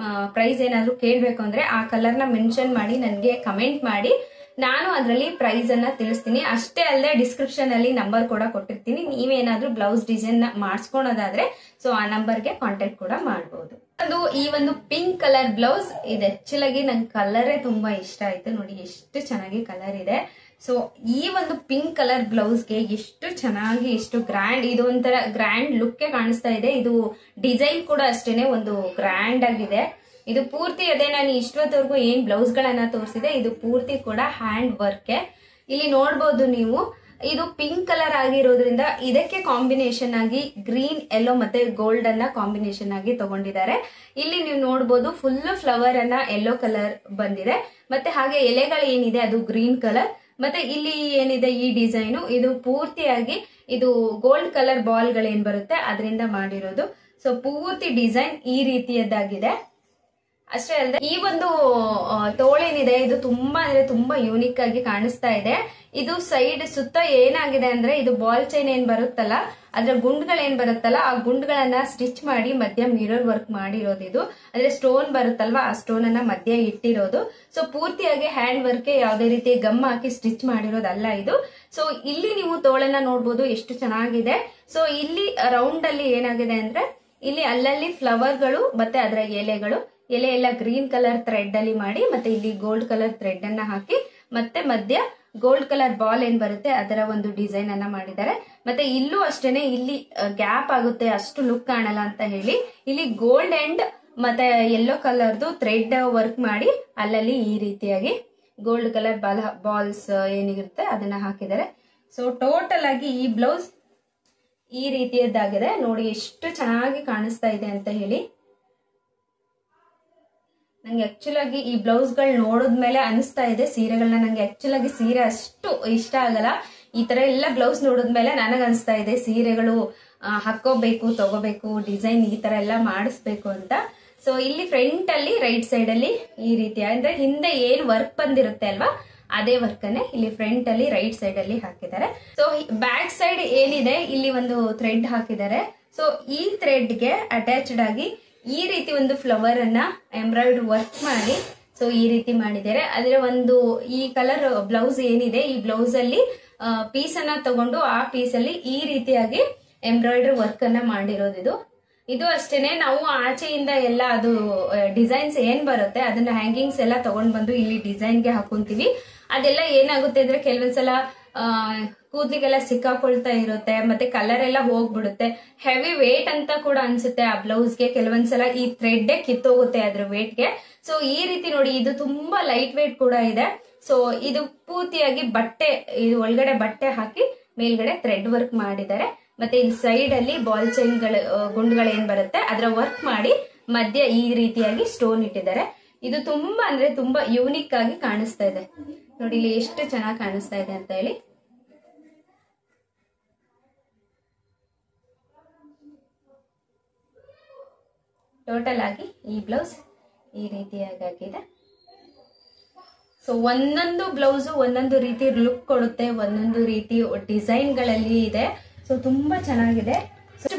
Speaker 1: ಪ್ರೈಸ್ ಏನಾದ್ರು ಕೇಳ್ಬೇಕು ಅಂದ್ರೆ ಆ ಕಲರ್ ನ ಮೆನ್ಷನ್ ಮಾಡಿ ನನಗೆ ಕಮೆಂಟ್ ಮಾಡಿ, ನಾನು ಅದರಲ್ಲಿ ಪ್ರೈಸ್ ಅನ್ನ ತಿಳಿಸ್ತೀನಿ. ಅಷ್ಟೇ ಅಲ್ಲದೆ ಡಿಸ್ಕ್ರಿಪ್ಷನ್ ಅಲ್ಲಿ ನಂಬರ್ ಕೂಡ ಕೊಟ್ಟಿರ್ತೀನಿ. ನೀವೇನಾದ್ರೂ ಬ್ಲೌಸ್ ಡಿಸೈನ್ ನ ಮಾಡಿಸ್ಕೊಳೋದಾದ್ರೆ ಸೊ ಆ ನಂಬರ್ಗೆ ಕಾಂಟ್ಯಾಕ್ಟ್ ಕೂಡ ಮಾಡಬಹುದು. ಅದು ಈ ಒಂದು ಪಿಂಕ್ ಕಲರ್ ಬ್ಲೌಸ್, ಇದು ಆಕ್ಚುಲ್ ಆಗಿ ನಂಗೆ ಕಲರೇ ತುಂಬಾ ಇಷ್ಟ ಆಯ್ತು. ನೋಡಿ ಎಷ್ಟು ಚೆನ್ನಾಗಿ ಕಲರ್ ಇದೆ. ಸೊ ಈ ಒಂದು ಪಿಂಕ್ ಕಲರ್ ಬ್ಲೌಸ್ಗೆ ಎಷ್ಟು ಚೆನ್ನಾಗಿ ಎಷ್ಟು ಗ್ರ್ಯಾಂಡ್, ಇದು ಒಂಥರ ಗ್ರ್ಯಾಂಡ್ ಲುಕ್ ಕಾಣಿಸ್ತಾ ಇದೆ. ಇದು ಡಿಸೈನ್ ಕೂಡ ಅಷ್ಟೇನೆ ಒಂದು ಗ್ರ್ಯಾಂಡ್ ಆಗಿದೆ. ಇದು ಪೂರ್ತಿ ಅದೇ ನಾನು ಇಷ್ಟೊತ್ತವರೆಗೂ ಏನ್ ಬ್ಲೌಸ್ ಗಳನ್ನ ತೋರಿಸಿದೆ ಇದು ಪೂರ್ತಿ ಕೂಡ ಹ್ಯಾಂಡ್ ವರ್ಕ್. ಇಲ್ಲಿ ನೋಡಬಹುದು ನೀವು, ಇದು ಪಿಂಕ್ ಕಲರ್ ಆಗಿರೋದ್ರಿಂದ ಇದಕ್ಕೆ ಕಾಂಬಿನೇಷನ್ ಆಗಿ ಗ್ರೀನ್ ಯೆಲ್ಲೋ ಮತ್ತೆ ಗೋಲ್ಡ್ ಅನ್ನ ಕಾಂಬಿನೇಷನ್ ಆಗಿ ತಗೊಂಡಿದ್ದಾರೆ. ಇಲ್ಲಿ ನೀವು ನೋಡಬಹುದು ಫುಲ್ ಫ್ಲವರ್ ಅನ್ನ ಯೆಲ್ಲೋ ಕಲರ್ ಬಂದಿದೆ. ಮತ್ತೆ ಹಾಗೆ ಎಲೆಗಳು ಏನಿದೆ ಅದು ಗ್ರೀನ್ ಕಲರ್. ಮತ್ತೆ ಇಲ್ಲಿ ಏನಿದೆ ಈ ಡಿಸೈನು ಇದು ಪೂರ್ತಿಯಾಗಿ ಇದು ಗೋಲ್ಡ್ ಕಲರ್ ಬಾಲ್ ಗಳೇನ್ ಬರುತ್ತೆ ಅದರಿಂದ ಮಾಡಿರೋದು. ಸೊ ಪೂರ್ತಿ ಡಿಸೈನ್ ಈ ರೀತಿಯದ್ದಾಗಿದೆ. ಅಷ್ಟೇ ಅಲ್ಲದೆ ಈ ಒಂದು ತೋಳೇನಿದೆ ಇದು ತುಂಬಾ ಅಂದ್ರೆ ತುಂಬಾ ಯೂನಿಕ್ ಆಗಿ ಕಾಣಿಸ್ತಾ ಇದೆ. ಇದು ಸೈಡ್ ಸುತ್ತ ಏನಾಗಿದೆ ಅಂದ್ರೆ ಇದು ಬಾಲ್ ಚೈನ್ ಏನ್ ಬರುತ್ತಲ್ಲ ಅದ್ರ ಗುಂಡ್ಗಳೇನ್ ಬರುತ್ತಲ್ಲ ಆ ಗುಂಡ್ಗಳನ್ನ ಸ್ಟಿಚ್ ಮಾಡಿ ಮಧ್ಯ ಮಿರರ್ ವರ್ಕ್ ಮಾಡಿರೋದು. ಇದು ಅಂದ್ರೆ ಸ್ಟೋನ್ ಬರುತ್ತಲ್ವಾ ಆ ಸ್ಟೋನ್ ಅನ್ನ ಮಧ್ಯ ಇಟ್ಟಿರೋದು. ಸೊ ಪೂರ್ತಿಯಾಗಿ ಹ್ಯಾಂಡ್ ವರ್ಕ್, ಯಾವುದೇ ರೀತಿ ಗಮ್ ಹಾಕಿ ಸ್ಟಿಚ್ ಮಾಡಿರೋದಲ್ಲ ಇದು. ಸೊ ಇಲ್ಲಿ ನೀವು ತೋಳನ್ನ ನೋಡ್ಬೋದು ಎಷ್ಟು ಚೆನ್ನಾಗಿದೆ. ಸೊ ಇಲ್ಲಿ ರೌಂಡ್ ಅಲ್ಲಿ ಏನಾಗಿದೆ ಅಂದ್ರೆ ಇಲ್ಲಿ ಅಲ್ಲಲ್ಲಿ ಫ್ಲವರ್ ಗಳು ಮತ್ತೆ ಅದರ ಎಲೆಗಳು, ಎಲೆ ಎಲ್ಲ ಗ್ರೀನ್ ಕಲರ್ ಥ್ರೆಡ್ ಅಲ್ಲಿ ಮಾಡಿ ಮತ್ತೆ ಇಲ್ಲಿ ಗೋಲ್ಡ್ ಕಲರ್ ಥ್ರೆಡ್ ಅನ್ನ ಹಾಕಿ ಮತ್ತೆ ಮಧ್ಯ ಗೋಲ್ಡ್ ಕಲರ್ ಬಾಲ್ ಏನ್ ಬರುತ್ತೆ ಅದರ ಒಂದು ಡಿಸೈನ್ ಅನ್ನ ಮಾಡಿದ್ದಾರೆ. ಮತ್ತೆ ಇಲ್ಲೂ ಅಷ್ಟೇನೆ ಇಲ್ಲಿ ಗ್ಯಾಪ್ ಆಗುತ್ತೆ ಅಷ್ಟು ಲುಕ್ ಕಾಣಲ್ಲ ಅಂತ ಹೇಳಿ ಇಲ್ಲಿ ಗೋಲ್ಡ್ ಅಂಡ್ ಮತ್ತೆ ಯೆಲ್ಲೋ ಕಲರ್ದು ಥ್ರೆಡ್ ವರ್ಕ್ ಮಾಡಿ ಅಲ್ಲಲ್ಲಿ ಈ ರೀತಿಯಾಗಿ ಗೋಲ್ಡ್ ಕಲರ್ ಬಾಲ್ಸ್ ಏನಿರುತ್ತೆ ಅದನ್ನ ಹಾಕಿದ್ದಾರೆ. ಸೊ ಟೋಟಲ್ ಆಗಿ ಈ ಬ್ಲೌಸ್ ಈ ರೀತಿಯದ್ದಾಗಿದೆ ನೋಡಿ, ಎಷ್ಟು ಚೆನ್ನಾಗಿ ಕಾಣಿಸ್ತಾ ಇದೆ ಅಂತ ಹೇಳಿ. ನಂಗೆ ಆಕ್ಚುಲ್ ಆಗಿ ಈ ಬ್ಲೌಸ್ ಗಳು ನೋಡಿದ್ಮೇಲೆ ಅನಿಸ್ತಾ ಇದೆ ಸೀರೆಗಳನ್ನ, ನಂಗೆ ಆಕ್ಚುಲ್ ಆಗಿ ಸೀರೆ ಅಷ್ಟು ಇಷ್ಟ ಆಗಲ್ಲ. ಈ ತರ ಎಲ್ಲ ಬ್ಲೌಸ್ ನೋಡಿದ್ಮೇಲೆ ನನಗ್ ಅನಿಸ್ತಾ ಇದೆ ಸೀರೆಗಳು ಹಾಕೋಬೇಕು, ತಗೋಬೇಕು, ಡಿಸೈನ್ ಈ ತರ ಎಲ್ಲ ಮಾಡಿಸ್ಬೇಕು ಅಂತ. ಸೊ ಇಲ್ಲಿ ಫ್ರಂಟ್ ಅಲ್ಲಿ ರೈಟ್ ಸೈಡ್ ಅಲ್ಲಿ ಈ ರೀತಿ ಅಂದ್ರೆ ಹಿಂದೆ ಏನ್ ವರ್ಕ್ ಬಂದಿರುತ್ತೆ ಅಲ್ವಾ, ಅದೇ ವರ್ಕ್ ಅನ್ನೇ ಇಲ್ಲಿ ಫ್ರಂಟ್ ಅಲ್ಲಿ ರೈಟ್ ಸೈಡ್ ಅಲ್ಲಿ ಹಾಕಿದ್ದಾರೆ. ಸೊ ಬ್ಯಾಕ್ ಸೈಡ್ ಏನಿದೆ ಇಲ್ಲಿ ಒಂದು ಥ್ರೆಡ್ ಹಾಕಿದ್ದಾರೆ. ಸೊ ಈ ಥ್ರೆಡ್ ಗೆ ಅಟ್ಯಾಚ್ಡ್ ಆಗಿ ಈ ರೀತಿ ಒಂದು ಫ್ಲವರ್ ಅನ್ನ ಎಂಬ್ರಾಯ್ಡ್ರಿ ವರ್ಕ್ ಮಾಡಿ ಸೊ ಈ ರೀತಿ ಮಾಡಿದ್ದಾರೆ. ಅದರ ಒಂದು ಈ ಕಲರ್ ಬ್ಲೌಸ್ ಏನಿದೆ, ಈ ಬ್ಲೌಸ್ ಅಲ್ಲಿ ಪೀಸ್ ಅನ್ನ ತಗೊಂಡು ಆ ಪೀಸ್ ಅಲ್ಲಿ ಈ ರೀತಿಯಾಗಿ ಎಂಬ್ರಾಯ್ಡ್ರಿ ವರ್ಕ್ ಅನ್ನ ಮಾಡಿರೋದು. ಇದು ಅಷ್ಟೇನೆ, ನಾವು ಆಚೆಯಿಂದ ಎಲ್ಲ ಅದು ಡಿಸೈನ್ಸ್ ಏನ್ ಬರುತ್ತೆ ಅದನ್ನ ಹ್ಯಾಂಗಿಂಗ್ಸ್ ಎಲ್ಲ ತಗೊಂಡ್ ಬಂದು ಇಲ್ಲಿ ಡಿಸೈನ್ ಗೆ ಹಾಕೊಂತೀವಿ. ಅದೆಲ್ಲ ಏನಾಗುತ್ತೆ ಅಂದ್ರೆ ಕೆಲವೊಂದ್ಸಲ ಕೂದ್ಲಿಗೆಲ್ಲ ಸಿಕ್ಕಾಕೊಳ್ತಾ ಇರುತ್ತೆ, ಮತ್ತೆ ಕಲರ್ ಎಲ್ಲ ಹೋಗ್ಬಿಡುತ್ತೆ, ಹೆವಿ ವೇಟ್ ಅಂತ ಕೂಡ ಅನ್ಸುತ್ತೆ ಆ ಬ್ಲೌಸ್ಗೆ. ಕೆಲವೊಂದ್ಸಲ ಈ ಥ್ರೆಡ್ ಕಿತ್ತೋಗುತ್ತೆ ಅದ್ರ ವೇಟ್ಗೆ. ಸೊ ಈ ರೀತಿ ನೋಡಿ, ಇದು ತುಂಬಾ ಲೈಟ್ ವೇಟ್ ಕೂಡ ಇದೆ. ಸೊ ಇದು ಪೂರ್ತಿಯಾಗಿ ಬಟ್ಟೆ, ಇದು ಒಳಗಡೆ ಬಟ್ಟೆ ಹಾಕಿ ಮೇಲ್ಗಡೆ ಥ್ರೆಡ್ ವರ್ಕ್ ಮಾಡಿದ್ದಾರೆ. ಮತ್ತೆ ಇಲ್ಲಿ ಸೈಡ್ ಅಲ್ಲಿ ಬಾಲ್ ಚೈನ್ ಗುಂಡ್ಗಳು ಏನ್ ಬರುತ್ತೆ ಅದರ ವರ್ಕ್ ಮಾಡಿ ಮಧ್ಯ ಈ ರೀತಿಯಾಗಿ ಸ್ಟೋನ್ ಇಟ್ಟಿದ್ದಾರೆ. ಇದು ತುಂಬಾ ಅಂದ್ರೆ ತುಂಬಾ ಯೂನಿಕ್ ಆಗಿ ಕಾಣಿಸ್ತಾ ಇದೆ ನೋಡಿ, ಇಲ್ಲಿ ಎಷ್ಟು ಚೆನ್ನಾಗಿ ಕಾಣಿಸ್ತಾ ಇದೆ ಅಂತ ಹೇಳಿ. ಟೋಟಲ್ ಆಗಿ ಈ ಬ್ಲೌಸ್ ಈ ರೀತಿಯಾಗಿ ಆಗಿದೆ. ಸೊ ಒಂದೊಂದು ಬ್ಲೌಸ್ ಒಂದೊಂದು ರೀತಿ ಲುಕ್ ಕೊಡುತ್ತೆ, ಒಂದೊಂದು ರೀತಿ ಡಿಸೈನ್ ಗಳಲ್ಲಿ ಇದೆ. ಸೊ ತುಂಬಾ ಚೆನ್ನಾಗಿದೆ.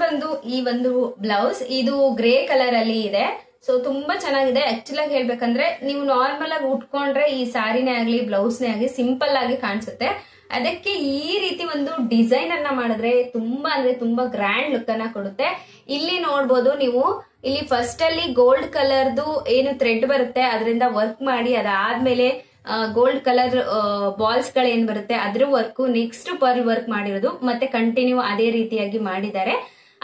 Speaker 1: ಬಂದು ಈ ಒಂದು ಬ್ಲೌಸ್ ಇದು ಗ್ರೇ ಕಲರ್ ಅಲ್ಲಿ ಇದೆ. ಸೊ ತುಂಬಾ ಚೆನ್ನಾಗಿದೆ. ಆಕ್ಚುಲ್ ಆಗಿ ಹೇಳ್ಬೇಕಂದ್ರೆ ನೀವು ನಾರ್ಮಲ್ ಆಗಿ ಉಟ್ಕೊಂಡ್ರೆ ಈ ಸಾರಿನೇ ಆಗ್ಲಿ ಬ್ಲೌಸ್ನೇ ಆಗ್ಲಿ ಸಿಂಪಲ್ ಆಗಿ ಕಾಣಿಸುತ್ತೆ. ಅದಕ್ಕೆ ಈ ರೀತಿ ಒಂದು ಡಿಸೈನ್ ಅನ್ನ ಮಾಡಿದ್ರೆ ತುಂಬಾ ಅಂದ್ರೆ ತುಂಬಾ ಗ್ರ್ಯಾಂಡ್ ಲುಕ್ ಅನ್ನ ಕೊಡುತ್ತೆ. ಇಲ್ಲಿ ನೋಡ್ಬೋದು ನೀವು, ಇಲ್ಲಿ ಫಸ್ಟ್ ಅಲ್ಲಿ ಗೋಲ್ಡ್ ಕಲರ್ದು ಏನು ಥ್ರೆಡ್ ಬರುತ್ತೆ ಅದರಿಂದ ವರ್ಕ್ ಮಾಡಿ, ಅದಾದ್ಮೇಲೆ ಗೋಲ್ಡ್ ಕಲರ್ ಬಾಲ್ಸ್ ಗಳು ಏನ್ ಬರುತ್ತೆ ಅದ್ರ ವರ್ಕ್, ನೆಕ್ಸ್ಟ್ ಪರ್ಲ್ ವರ್ಕ್ ಮಾಡಿರೋದು, ಮತ್ತೆ ಕಂಟಿನ್ಯೂ ಅದೇ ರೀತಿಯಾಗಿ ಮಾಡಿದ್ದಾರೆ.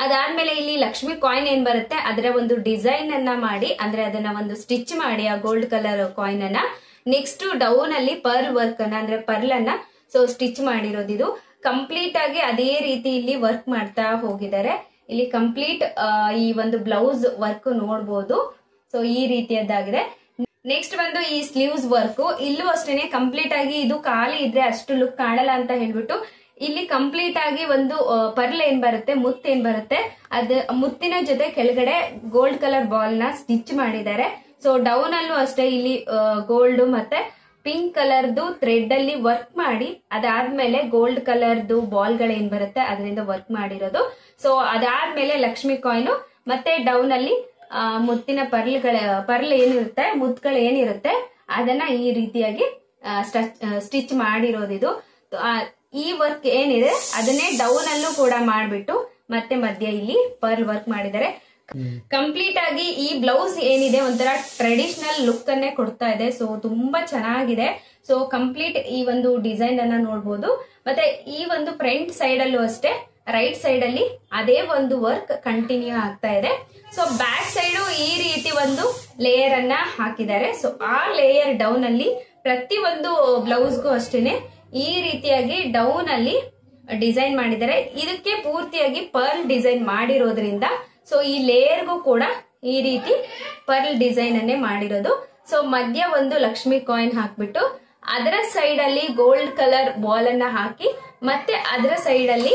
Speaker 1: ಅದಾದ್ಮೇಲೆ ಇಲ್ಲಿ ಲಕ್ಷ್ಮಿ ಕಾಯಿನ್ ಏನ್ ಬರುತ್ತೆ ಅದರ ಒಂದು ಡಿಸೈನ್ ಅನ್ನ ಮಾಡಿ, ಅಂದ್ರೆ ಅದನ್ನ ಒಂದು ಸ್ಟಿಚ್ ಮಾಡಿ ಆ ಗೋಲ್ಡ್ ಕಲರ್ ಕಾಯಿನ್ ಅನ್ನ, ನೆಕ್ಸ್ಟ್ ಡೌನ್ ಅಲ್ಲಿ ಪರ್ಲ್ ವರ್ಕ್ ಅನ್ನ ಅಂದ್ರೆ ಪರ್ಲ್ ಅನ್ನ ಸೊ ಸ್ಟಿಚ್ ಮಾಡಿರೋದು. ಇದು ಕಂಪ್ಲೀಟ್ ಆಗಿ ಅದೇ ರೀತಿ ಇಲ್ಲಿ ವರ್ಕ್ ಮಾಡ್ತಾ ಹೋಗಿದ್ದಾರೆ. ಇಲ್ಲಿ ಕಂಪ್ಲೀಟ್ ಈ ಒಂದು ಬ್ಲೌಸ್ ವರ್ಕ್ ನೋಡಬಹುದು. ಸೊ ಈ ರೀತಿಯದ್ದಾಗಿದೆ. ನೆಕ್ಸ್ಟ್ ಬಂದು ಈ ಸ್ಲೀವ್ಸ್ ವರ್ಕ್, ಇಲ್ಲೂ ಅಷ್ಟೇನೆ ಕಂಪ್ಲೀಟ್ ಆಗಿ ಇದು ಖಾಲಿ ಇದ್ರೆ ಅಷ್ಟು ಲುಕ್ ಕಾಣಲ್ಲ ಅಂತ ಹೇಳ್ಬಿಟ್ಟು ಇಲ್ಲಿ ಕಂಪ್ಲೀಟ್ ಆಗಿ ಒಂದು ಪರ್ಲ್ ಏನ್ ಬರುತ್ತೆ, ಮುತ್ ಏನ್ ಬರುತ್ತೆ ಅದ ಮುತ್ತಿನ ಜೊತೆ ಕೆಳಗಡೆ ಗೋಲ್ಡ್ ಕಲರ್ ಬಾಲ್ ನ ಸ್ಟಿಚ್ ಮಾಡಿದ್ದಾರೆ. ಸೊ ಡೌನ್ ಅಲ್ಲೂ ಅಷ್ಟೇ ಇಲ್ಲಿ ಗೋಲ್ಡ್ ಮತ್ತೆ ಪಿಂಕ್ ಕಲರ್ದು ಥ್ರೆಡ್ ಅಲ್ಲಿ ವರ್ಕ್ ಮಾಡಿ, ಅದಾದ್ಮೇಲೆ ಗೋಲ್ಡ್ ಕಲರ್ದು ಬಾಲ್ ಗಳು ಏನ್ ಬರುತ್ತೆ ಅದರಿಂದ ವರ್ಕ್ ಮಾಡಿರೋದು. ಸೊ ಅದಾದ್ಮೇಲೆ ಲಕ್ಷ್ಮಿ ಕಾಯಿನ್ ಮತ್ತೆ ಡೌನ್ ಅಲ್ಲಿ ಮುತ್ತಿನ ಪರ್ಲ್ ಏನಿರುತ್ತೆ, ಮುತ್ಗಳು ಏನಿರುತ್ತೆ ಅದನ್ನ ಈ ರೀತಿಯಾಗಿ ಸ್ಟಿಚ್ ಮಾಡಿರೋದು. ಈ ವರ್ಕ್ ಏನಿದೆ ಅದನ್ನೇ ಡೌನ್ ಅಲ್ಲೂ ಕೂಡ ಮಾಡ್ಬಿಟ್ಟು ಮತ್ತೆ ಮಧ್ಯ ಇಲ್ಲಿ ಪರ್ಲ್ ವರ್ಕ್ ಮಾಡಿದ್ದಾರೆ. ಕಂಪ್ಲೀಟ್ ಆಗಿ ಈ ಬ್ಲೌಸ್ ಏನಿದೆ ಒಂಥರ ಟ್ರೆಡಿಷನಲ್ ಲುಕ್ ಅನ್ನೇ ಕೊಡ್ತಾ ಇದೆ. ಸೊ ತುಂಬಾ ಚೆನ್ನಾಗಿದೆ. ಸೊ ಕಂಪ್ಲೀಟ್ ಈ ಒಂದು ಡಿಸೈನ್ ಅನ್ನ ನೋಡಬಹುದು. ಮತ್ತೆ ಈ ಒಂದು ಫ್ರಂಟ್ ಸೈಡ್ ಅಲ್ಲೂ ಅಷ್ಟೇ ರೈಟ್ ಸೈಡ್ ಅಲ್ಲಿ ಅದೇ ಒಂದು ವರ್ಕ್ ಕಂಟಿನ್ಯೂ ಆಗ್ತಾ ಇದೆ. ಸೊ ಬ್ಯಾಕ್ ಸೈಡ್ ಈ ರೀತಿ ಒಂದು ಲೇಯರ್ ಅನ್ನ ಹಾಕಿದ್ದಾರೆ. ಸೊ ಆ ಲೇಯರ್ ಡೌನ್ ಅಲ್ಲಿ ಪ್ರತಿ ಒಂದು ಬ್ಲೌಸ್ಗೂ ಅಷ್ಟೇನೆ ಈ ರೀತಿಯಾಗಿ ಡೌನ್ ಅಲ್ಲಿ ಡಿಸೈನ್ ಮಾಡಿದ್ದಾರೆ. ಇದಕ್ಕೆ ಪೂರ್ತಿಯಾಗಿ ಪರ್ಲ್ ಡಿಸೈನ್ ಮಾಡಿರೋದ್ರಿಂದ ಸೊ ಈ ಲೇಯರ್ಗೂ ಕೂಡ ಈ ರೀತಿ ಪರ್ಲ್ ಡಿಸೈನ್ ಅನ್ನೇ ಮಾಡಿರೋದು. ಸೊ ಮಧ್ಯ ಒಂದು ಲಕ್ಷ್ಮಿ ಕಾಯಿನ್ ಹಾಕ್ಬಿಟ್ಟು ಅದರ ಸೈಡ್ ಅಲ್ಲಿ ಗೋಲ್ಡ್ ಕಲರ್ ಬಾಲ್ ಅನ್ನ ಹಾಕಿ ಮತ್ತೆ ಅದರ ಸೈಡ್ ಅಲ್ಲಿ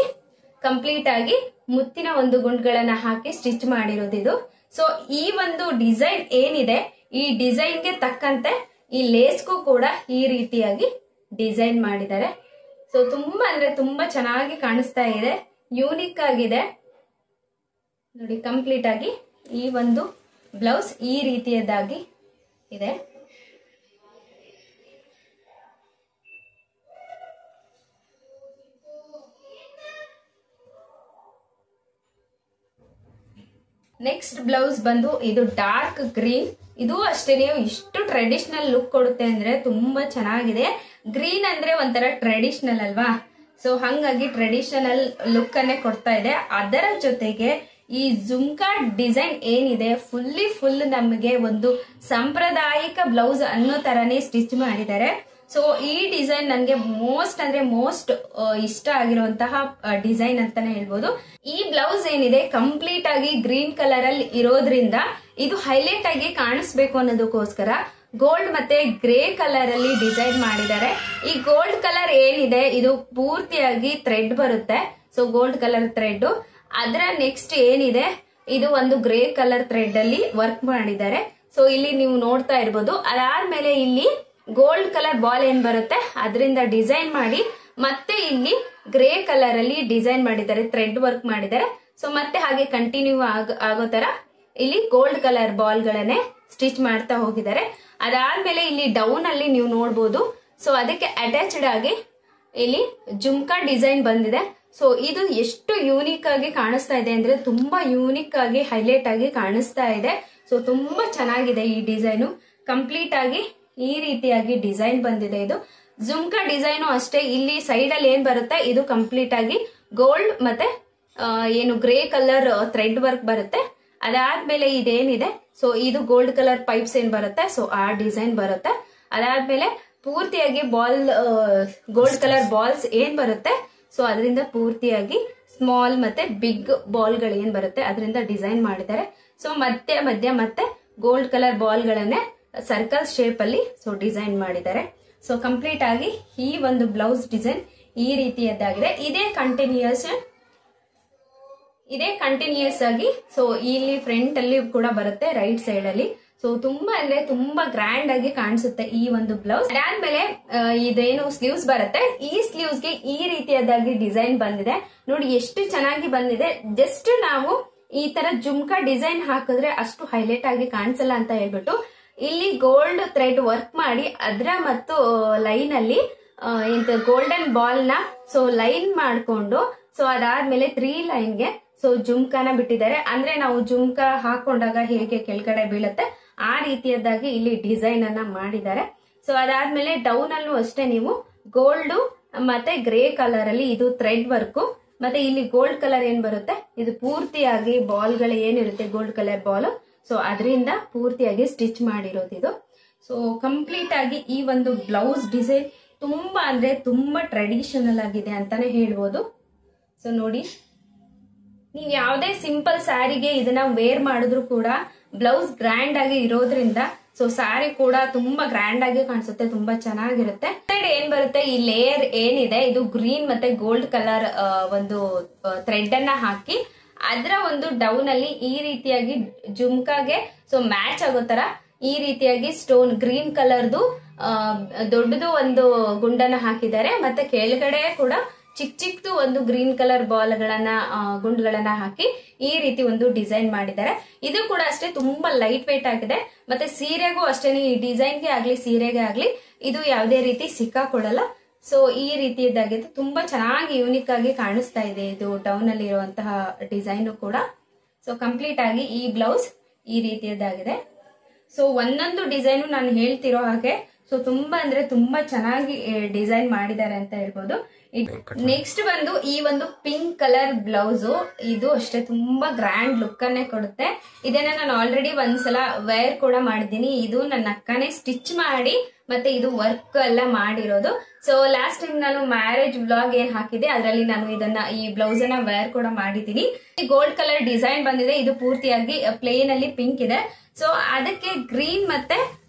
Speaker 1: ಕಂಪ್ಲೀಟ್ ಆಗಿ ಮುತ್ತಿನ ಒಂದು ಗುಂಡ್ಗಳನ್ನ ಹಾಕಿ ಸ್ಟಿಚ್ ಮಾಡಿರೋದು ಇದು. ಸೊ ಈ ಒಂದು ಡಿಸೈನ್ ಏನಿದೆ ಈ ಡಿಸೈನ್ ಗೆ ತಕ್ಕಂತೆ ಈ ಲೇಸ್ಗೂ ಕೂಡ ಈ ರೀತಿಯಾಗಿ ಡಿಸೈನ್ ಮಾಡಿದ್ದಾರೆ. ಸೊ ತುಂಬಾ ಅಂದ್ರೆ ತುಂಬಾ ಚೆನ್ನಾಗಿ ಕಾಣಿಸ್ತಾ ಇದೆ, ಯೂನಿಕ್ ಆಗಿದೆ ನೋಡಿ. ಕಂಪ್ಲೀಟ್ ಆಗಿ ಈ ಒಂದು ಬ್ಲೌಸ್ ಈ ರೀತಿಯದ್ದಾಗಿ ಇದೆ. ನೆಕ್ಸ್ಟ್ ಬ್ಲೌಸ್ ಬಂದು ಇದು ಡಾರ್ಕ್ ಗ್ರೀನ್. ಇದು ಅಷ್ಟೇನೆ ಇಷ್ಟು ಟ್ರೆಡಿಷನಲ್ ಲುಕ್ ಕೊಡುತ್ತೆ ಅಂದ್ರೆ ತುಂಬಾ ಚೆನ್ನಾಗಿದೆ. ಗ್ರೀನ್ ಅಂದ್ರೆ ಒಂಥರ ಟ್ರೆಡಿಷನಲ್ ಅಲ್ವಾ, ಸೊ ಹಂಗಾಗಿ ಟ್ರೆಡಿಷನಲ್ ಲುಕ್ ಅನ್ನೇ ಕೊಡ್ತಾ ಇದೆ. ಅದರ ಜೊತೆಗೆ ಈ ಜುಮ್ಕಾ ಡಿಸೈನ್ ಏನಿದೆ ಫುಲ್ ನಮಗೆ ಒಂದು ಸಾಂಪ್ರದಾಯಿಕ ಬ್ಲೌಸ್ ಅನ್ನೋ ತರಾನೇ ಸ್ಟಿಚ್ ಮಾಡಿದ್ದಾರೆ. ಸೊ ಈ ಡಿಸೈನ್ ನನಗೆ ಮೋಸ್ಟ್ ಅಂದ್ರೆ ಮೋಸ್ಟ್ ಇಷ್ಟ ಆಗಿರುವಂತಹ ಡಿಸೈನ್ ಅಂತಾನೆ ಹೇಳ್ಬೋದು. ಈ ಬ್ಲೌಸ್ ಏನಿದೆ ಕಂಪ್ಲೀಟ್ ಆಗಿ ಗ್ರೀನ್ ಕಲರ್ ಅಲ್ಲಿ ಇರೋದ್ರಿಂದ ಇದು ಹೈಲೈಟ್ ಆಗಿ ಕಾಣಿಸ್ಬೇಕು ಅನ್ನೋದಕ್ಕೋಸ್ಕರ ಗೋಲ್ಡ್ ಮತ್ತೆ ಗ್ರೇ ಕಲರ್ ಅಲ್ಲಿ ಡಿಸೈನ್ ಮಾಡಿದ್ದಾರೆ. ಈ ಗೋಲ್ಡ್ ಕಲರ್ ಏನಿದೆ ಇದು ಪೂರ್ತಿಯಾಗಿ ಥ್ರೆಡ್ ಬರುತ್ತೆ. ಸೊ ಗೋಲ್ಡ್ ಕಲರ್ ಥ್ರೆಡ್, ಅದರ ನೆಕ್ಸ್ಟ್ ಏನಿದೆ ಇದು ಒಂದು ಗ್ರೇ ಕಲರ್ ಥ್ರೆಡ್ ಅಲ್ಲಿ ವರ್ಕ್ ಮಾಡಿದ್ದಾರೆ. ಸೊ ಇಲ್ಲಿ ನೀವು ನೋಡ್ತಾ ಇರ್ಬೋದು. ಅದಾದ್ಮೇಲೆ ಇಲ್ಲಿ ಗೋಲ್ಡ್ ಕಲರ್ ಬಾಲ್ ಏನ್ ಬರುತ್ತೆ ಅದರಿಂದ ಡಿಸೈನ್ ಮಾಡಿ ಮತ್ತೆ ಇಲ್ಲಿ ಗ್ರೇ ಕಲರ್ ಅಲ್ಲಿ ಡಿಸೈನ್ ಮಾಡಿದ್ದಾರೆ, ಥ್ರೆಡ್ ವರ್ಕ್ ಮಾಡಿದ್ದಾರೆ. ಸೊ ಮತ್ತೆ ಹಾಗೆ ಕಂಟಿನ್ಯೂ ಆಗೋ ತರ ಇಲ್ಲಿ ಗೋಲ್ಡ್ ಕಲರ್ ಬಾಲ್ ಗಳನ್ನೇ ಸ್ಟಿಚ್ ಮಾಡ್ತಾ ಹೋಗಿದ್ದಾರೆ. ಅದಾದ್ಮೇಲೆ ಇಲ್ಲಿ ಡೌನ್ ಅಲ್ಲಿ ನೀವು ನೋಡ್ಬೋದು. ಸೊ ಅದಕ್ಕೆ ಅಟ್ಯಾಚ್ಡ್ ಆಗಿ ಇಲ್ಲಿ ಜುಮ್ಕಾ ಡಿಸೈನ್ ಬಂದಿದೆ. ಸೊ ಇದು ಎಷ್ಟು ಯೂನಿಕ್ ಆಗಿ ಕಾಣಿಸ್ತಾ ಇದೆ ಅಂದ್ರೆ ತುಂಬಾ ಯೂನಿಕ್ ಆಗಿ ಹೈಲೈಟ್ ಆಗಿ ಕಾಣಿಸ್ತಾ ಇದೆ. ಸೊ ತುಂಬಾ ಚೆನ್ನಾಗಿದೆ ಈ ಡಿಸೈನು. ಕಂಪ್ಲೀಟ್ ಆಗಿ ಈ ರೀತಿಯಾಗಿ ಡಿಸೈನ್ ಬಂದಿದೆ. ಇದು ಜುಮ್ಕಾ ಡಿಸೈನು ಅಷ್ಟೇ. ಇಲ್ಲಿ ಸೈಡ್ ಅಲ್ಲಿ ಏನ್ ಬರುತ್ತೆ ಇದು ಕಂಪ್ಲೀಟ್ ಆಗಿ ಗೋಲ್ಡ್ ಮತ್ತೆ ಏನು ಗ್ರೇ ಕಲರ್ ಥ್ರೆಡ್ ವರ್ಕ್ ಬರುತ್ತೆ. ಅದಾದ್ಮೇಲೆ ಇದೇನಿದೆ ಸೊ ಇದು ಗೋಲ್ಡ್ ಕಲರ್ ಪೈಪ್ಸ್ ಏನ್ ಬರುತ್ತೆ ಸೊ ಆ ಡಿಸೈನ್ ಬರುತ್ತೆ. ಅದಾದ್ಮೇಲೆ ಪೂರ್ತಿಯಾಗಿ ಬಾಲ್ ಗೋಲ್ಡ್ ಕಲರ್ ಬಾಲ್ಸ್ ಏನ್ ಬರುತ್ತೆ ಸೊ ಅದರಿಂದ ಪೂರ್ತಿಯಾಗಿ ಸ್ಮಾಲ್ ಮತ್ತೆ ಬಿಗ್ ಬಾಲ್ ಗಳು ಏನ್ ಬರುತ್ತೆ ಅದರಿಂದ ಡಿಸೈನ್ ಮಾಡಿದ್ದಾರೆ. ಸೊ ಮತ್ತೆ ಗೋಲ್ಡ್ ಕಲರ್ ಬಾಲ್ ಗಳನ್ನೇ ಸರ್ಕಲ್ ಶೇಪ್ ಅಲ್ಲಿ ಸೊ ಡಿಸೈನ್ ಮಾಡಿದ್ದಾರೆ. ಸೊ ಕಂಪ್ಲೀಟ್ ಆಗಿ ಈ ಒಂದು ಬ್ಲೌಸ್ ಡಿಸೈನ್ ಈ ರೀತಿಯದ್ದಾಗಿದೆ. ಇದೇ ಕಂಟಿನ್ಯೂಸ್ ಆಗಿ ಸೊ ಇಲ್ಲಿ ಫ್ರಂಟ್ ಅಲ್ಲಿ ಕೂಡ ಬರುತ್ತೆ ರೈಟ್ ಸೈಡ್ ಅಲ್ಲಿ. ಸೊ ತುಂಬಾ ಅಂದ್ರೆ ತುಂಬಾ ಗ್ರ್ಯಾಂಡ್ ಆಗಿ ಕಾಣಿಸುತ್ತೆ ಈ ಒಂದು ಬ್ಲೌಸ್. ಅದಾದ್ಮೇಲೆ ಇದೇನು ಸ್ಲೀವ್ಸ್ ಬರುತ್ತೆ, ಈ ಸ್ಲೀವ್ಸ್ ಗೆ ಈ ರೀತಿಯಾಗಿ ಡಿಸೈನ್ ಬಂದಿದೆ. ನೋಡಿ ಎಷ್ಟು ಚೆನ್ನಾಗಿ ಬಂದಿದೆ. ಜಸ್ಟ್ ನಾವು ಈ ತರ ಜುಮ್ಕಾ ಡಿಸೈನ್ ಹಾಕಿದ್ರೆ ಅಷ್ಟು ಹೈಲೈಟ್ ಆಗಿ ಕಾಣಿಸಲ್ಲ ಅಂತ ಹೇಳ್ಬಿಟ್ಟು ಇಲ್ಲಿ ಗೋಲ್ಡ್ ಥ್ರೆಡ್ ವರ್ಕ್ ಮಾಡಿ ಅದರ ಮತ್ತು ಲೈನ್ ಅಲ್ಲಿ ಗೋಲ್ಡನ್ ಬಾಲ್ ನ ಸೊ ಲೈನ್ ಮಾಡ್ಕೊಂಡು ಸೊ ಅದಾದ್ಮೇಲೆ 3 ಲೈನ್ಗೆ ಸೊ ಜುಮ್ಕಾನ ಬಿಟ್ಟಿದ್ದಾರೆ. ಅಂದ್ರೆ ನಾವು ಜುಮ್ಕಾ ಹಾಕೊಂಡಾಗ ಹೇಗೆ ಕೆಳಗಡೆ ಬೀಳುತ್ತೆ ಆ ರೀತಿಯದ್ದಾಗಿ ಇಲ್ಲಿ ಡಿಸೈನ್ ಅನ್ನ ಮಾಡಿದ್ದಾರೆ. ಸೊ ಅದಾದ್ಮೇಲೆ ಡೌನ್ ಅಲ್ಲೂ ಅಷ್ಟೇ ನೀವು ಗೋಲ್ಡ್ ಮತ್ತೆ ಗ್ರೇ ಕಲರ್ ಅಲ್ಲಿ ಇದು ಥ್ರೆಡ್ ವರ್ಕ್ ಮತ್ತೆ ಇಲ್ಲಿ ಗೋಲ್ಡ್ ಕಲರ್ ಏನ್ ಬರುತ್ತೆ ಇದು ಪೂರ್ತಿಯಾಗಿ ಬಾಲ್ ಗಳು ಏನಿರುತ್ತೆ ಗೋಲ್ಡ್ ಕಲರ್ ಬಾಲ್ ಸೊ ಅದರಿಂದ ಪೂರ್ತಿಯಾಗಿ ಸ್ಟಿಚ್ ಮಾಡಿರೋದು ಇದು. ಸೊ ಕಂಪ್ಲೀಟ್ ಆಗಿ ಈ ಒಂದು ಬ್ಲೌಸ್ ಡಿಸೈನ್ ತುಂಬಾ ಅಂದ್ರೆ ತುಂಬಾ ಟ್ರೆಡಿಷನಲ್ ಆಗಿದೆ ಅಂತಾನೆ ಹೇಳ್ಬೋದು. ಸೊ ನೋಡಿ, ನೀವು ಯಾವುದೇ ಸಿಂಪಲ್ ಸ್ಯಾರಿಗೆ ಇದನ್ನ ವೇರ್ ಮಾಡಿದ್ರು ಕೂಡ ಬ್ಲೌಸ್ ಗ್ರ್ಯಾಂಡ್ ಆಗಿ ಇರೋದ್ರಿಂದ ಸೊ ಸ್ಯಾರಿ ಕೂಡ ತುಂಬಾ ಗ್ರ್ಯಾಂಡ್ ಆಗಿ ಕಾಣಿಸುತ್ತೆ, ತುಂಬಾ ಚೆನ್ನಾಗಿರುತ್ತೆ. ಏನ್ ಬರುತ್ತೆ ಈ ಲೇಯರ್ ಏನಿದೆ ಇದು ಗ್ರೀನ್ ಮತ್ತೆ ಗೋಲ್ಡ್ ಕಲರ್ ಒಂದು ಥ್ರೆಡ್ ಅನ್ನ ಹಾಕಿ ಅದರ ಒಂದು ಡೌನ್ ಅಲ್ಲಿ ಈ ರೀತಿಯಾಗಿ ಜುಮ್ಕಾಗೆ ಸೊ ಮ್ಯಾಚ್ ಆಗೋ ತರ ಈ ರೀತಿಯಾಗಿ ಸ್ಟೋನ್ ಗ್ರೀನ್ ಕಲರ್ದು ದೊಡ್ಡದು ಒಂದು ಗುಂಡನ್ನ ಹಾಕಿದ್ದಾರೆ. ಮತ್ತೆ ಕೆಳಗಡೆ ಕೂಡ ಚಿಕ್ಕದು ಒಂದು ಗ್ರೀನ್ ಕಲರ್ ಬಾಲ್ ಗಳನ್ನ ಗುಂಡ್ಗಳನ್ನ ಹಾಕಿ ಈ ರೀತಿ ಒಂದು ಡಿಸೈನ್ ಮಾಡಿದ್ದಾರೆ. ಇದು ಕೂಡ ಅಷ್ಟೇ ತುಂಬಾ ಲೈಟ್ ವೇಟ್ ಆಗಿದೆ. ಮತ್ತೆ ಸೀರೆಗೂ ಅಷ್ಟೇನೆ ಈ ಡಿಸೈನ್ಗೆ ಆಗ್ಲಿ ಸೀರೆಗೆ ಆಗ್ಲಿ ಇದು ಯಾವುದೇ ರೀತಿ ಸಿಕ್ಕಾಕೊಳ್ಳಲ್ಲ. ಸೊ ಈ ರೀತಿಯದ್ದಾಗಿದೆ, ತುಂಬಾ ಚೆನ್ನಾಗಿ ಯೂನಿಕ್ ಆಗಿ ಕಾಣಿಸ್ತಾ ಇದೆ ಇದು ಡೌನ್ ಅಲ್ಲಿ ಇರುವಂತಹ ಡಿಸೈನ್ ಕೂಡ. ಸೊ ಕಂಪ್ಲೀಟ್ ಆಗಿ ಈ ಬ್ಲೌಸ್ ಈ ರೀತಿಯದ್ದಾಗಿದೆ. ಸೊ ಒಂದೊಂದು ಡಿಸೈನು ನಾನು ಹೇಳ್ತಿರೋ ಹಾಗೆ ಸೊ ತುಂಬಾ ಅಂದ್ರೆ ತುಂಬಾ ಚೆನ್ನಾಗಿ ಡಿಸೈನ್ ಮಾಡಿದ್ದಾರೆ ಅಂತ ಹೇಳ್ಬೋದು. ನೆಕ್ಸ್ಟ್ ಬಂದು ಈ ಒಂದು ಪಿಂಕ್ ಕಲರ್ ಬ್ಲೌಸ್, ಇದು ಅಷ್ಟೇ ತುಂಬಾ ಗ್ರ್ಯಾಂಡ್ ಲುಕ್ ಅನ್ನೇ ಕೊಡುತ್ತೆ. ಇದನ್ನ ನಾನು ಆಲ್ರೆಡಿ ಒಂದ್ಸಲ ವೇರ್ ಕೂಡ ಮಾಡಿದ್ದೀನಿ. ಇದು ನನ್ನ ಅಕ್ಕನೇ ಸ್ಟಿಚ್ ಮಾಡಿ ಮತ್ತೆ ಇದು ವರ್ಕ್ ಎಲ್ಲ ಮಾಡಿರೋದು. ಸೊ ಲಾಸ್ಟ್ ಟೈಮ್ ನಾನು ಮ್ಯಾರೇಜ್ ವ್ಲಾಗ್ ಏನ್ ಹಾಕಿದೆ ಅದರಲ್ಲಿ ನಾನು ಇದನ್ನ ಈ ಬ್ಲೌಸ್ ಅನ್ನ ವೇರ್ ಕೂಡ ಮಾಡಿದ್ದೀನಿ. ಗೋಲ್ಡ್ ಕಲರ್ ಡಿಸೈನ್ ಬಂದಿದೆ. ಇದು ಪೂರ್ತಿಯಾಗಿ ಪ್ಲೇನ್ ಅಲ್ಲಿ ಪಿಂಕ್ ಇದೆ. ಸೊ ಅದಕ್ಕೆ ಗ್ರೀನ್ ಮತ್ತೆ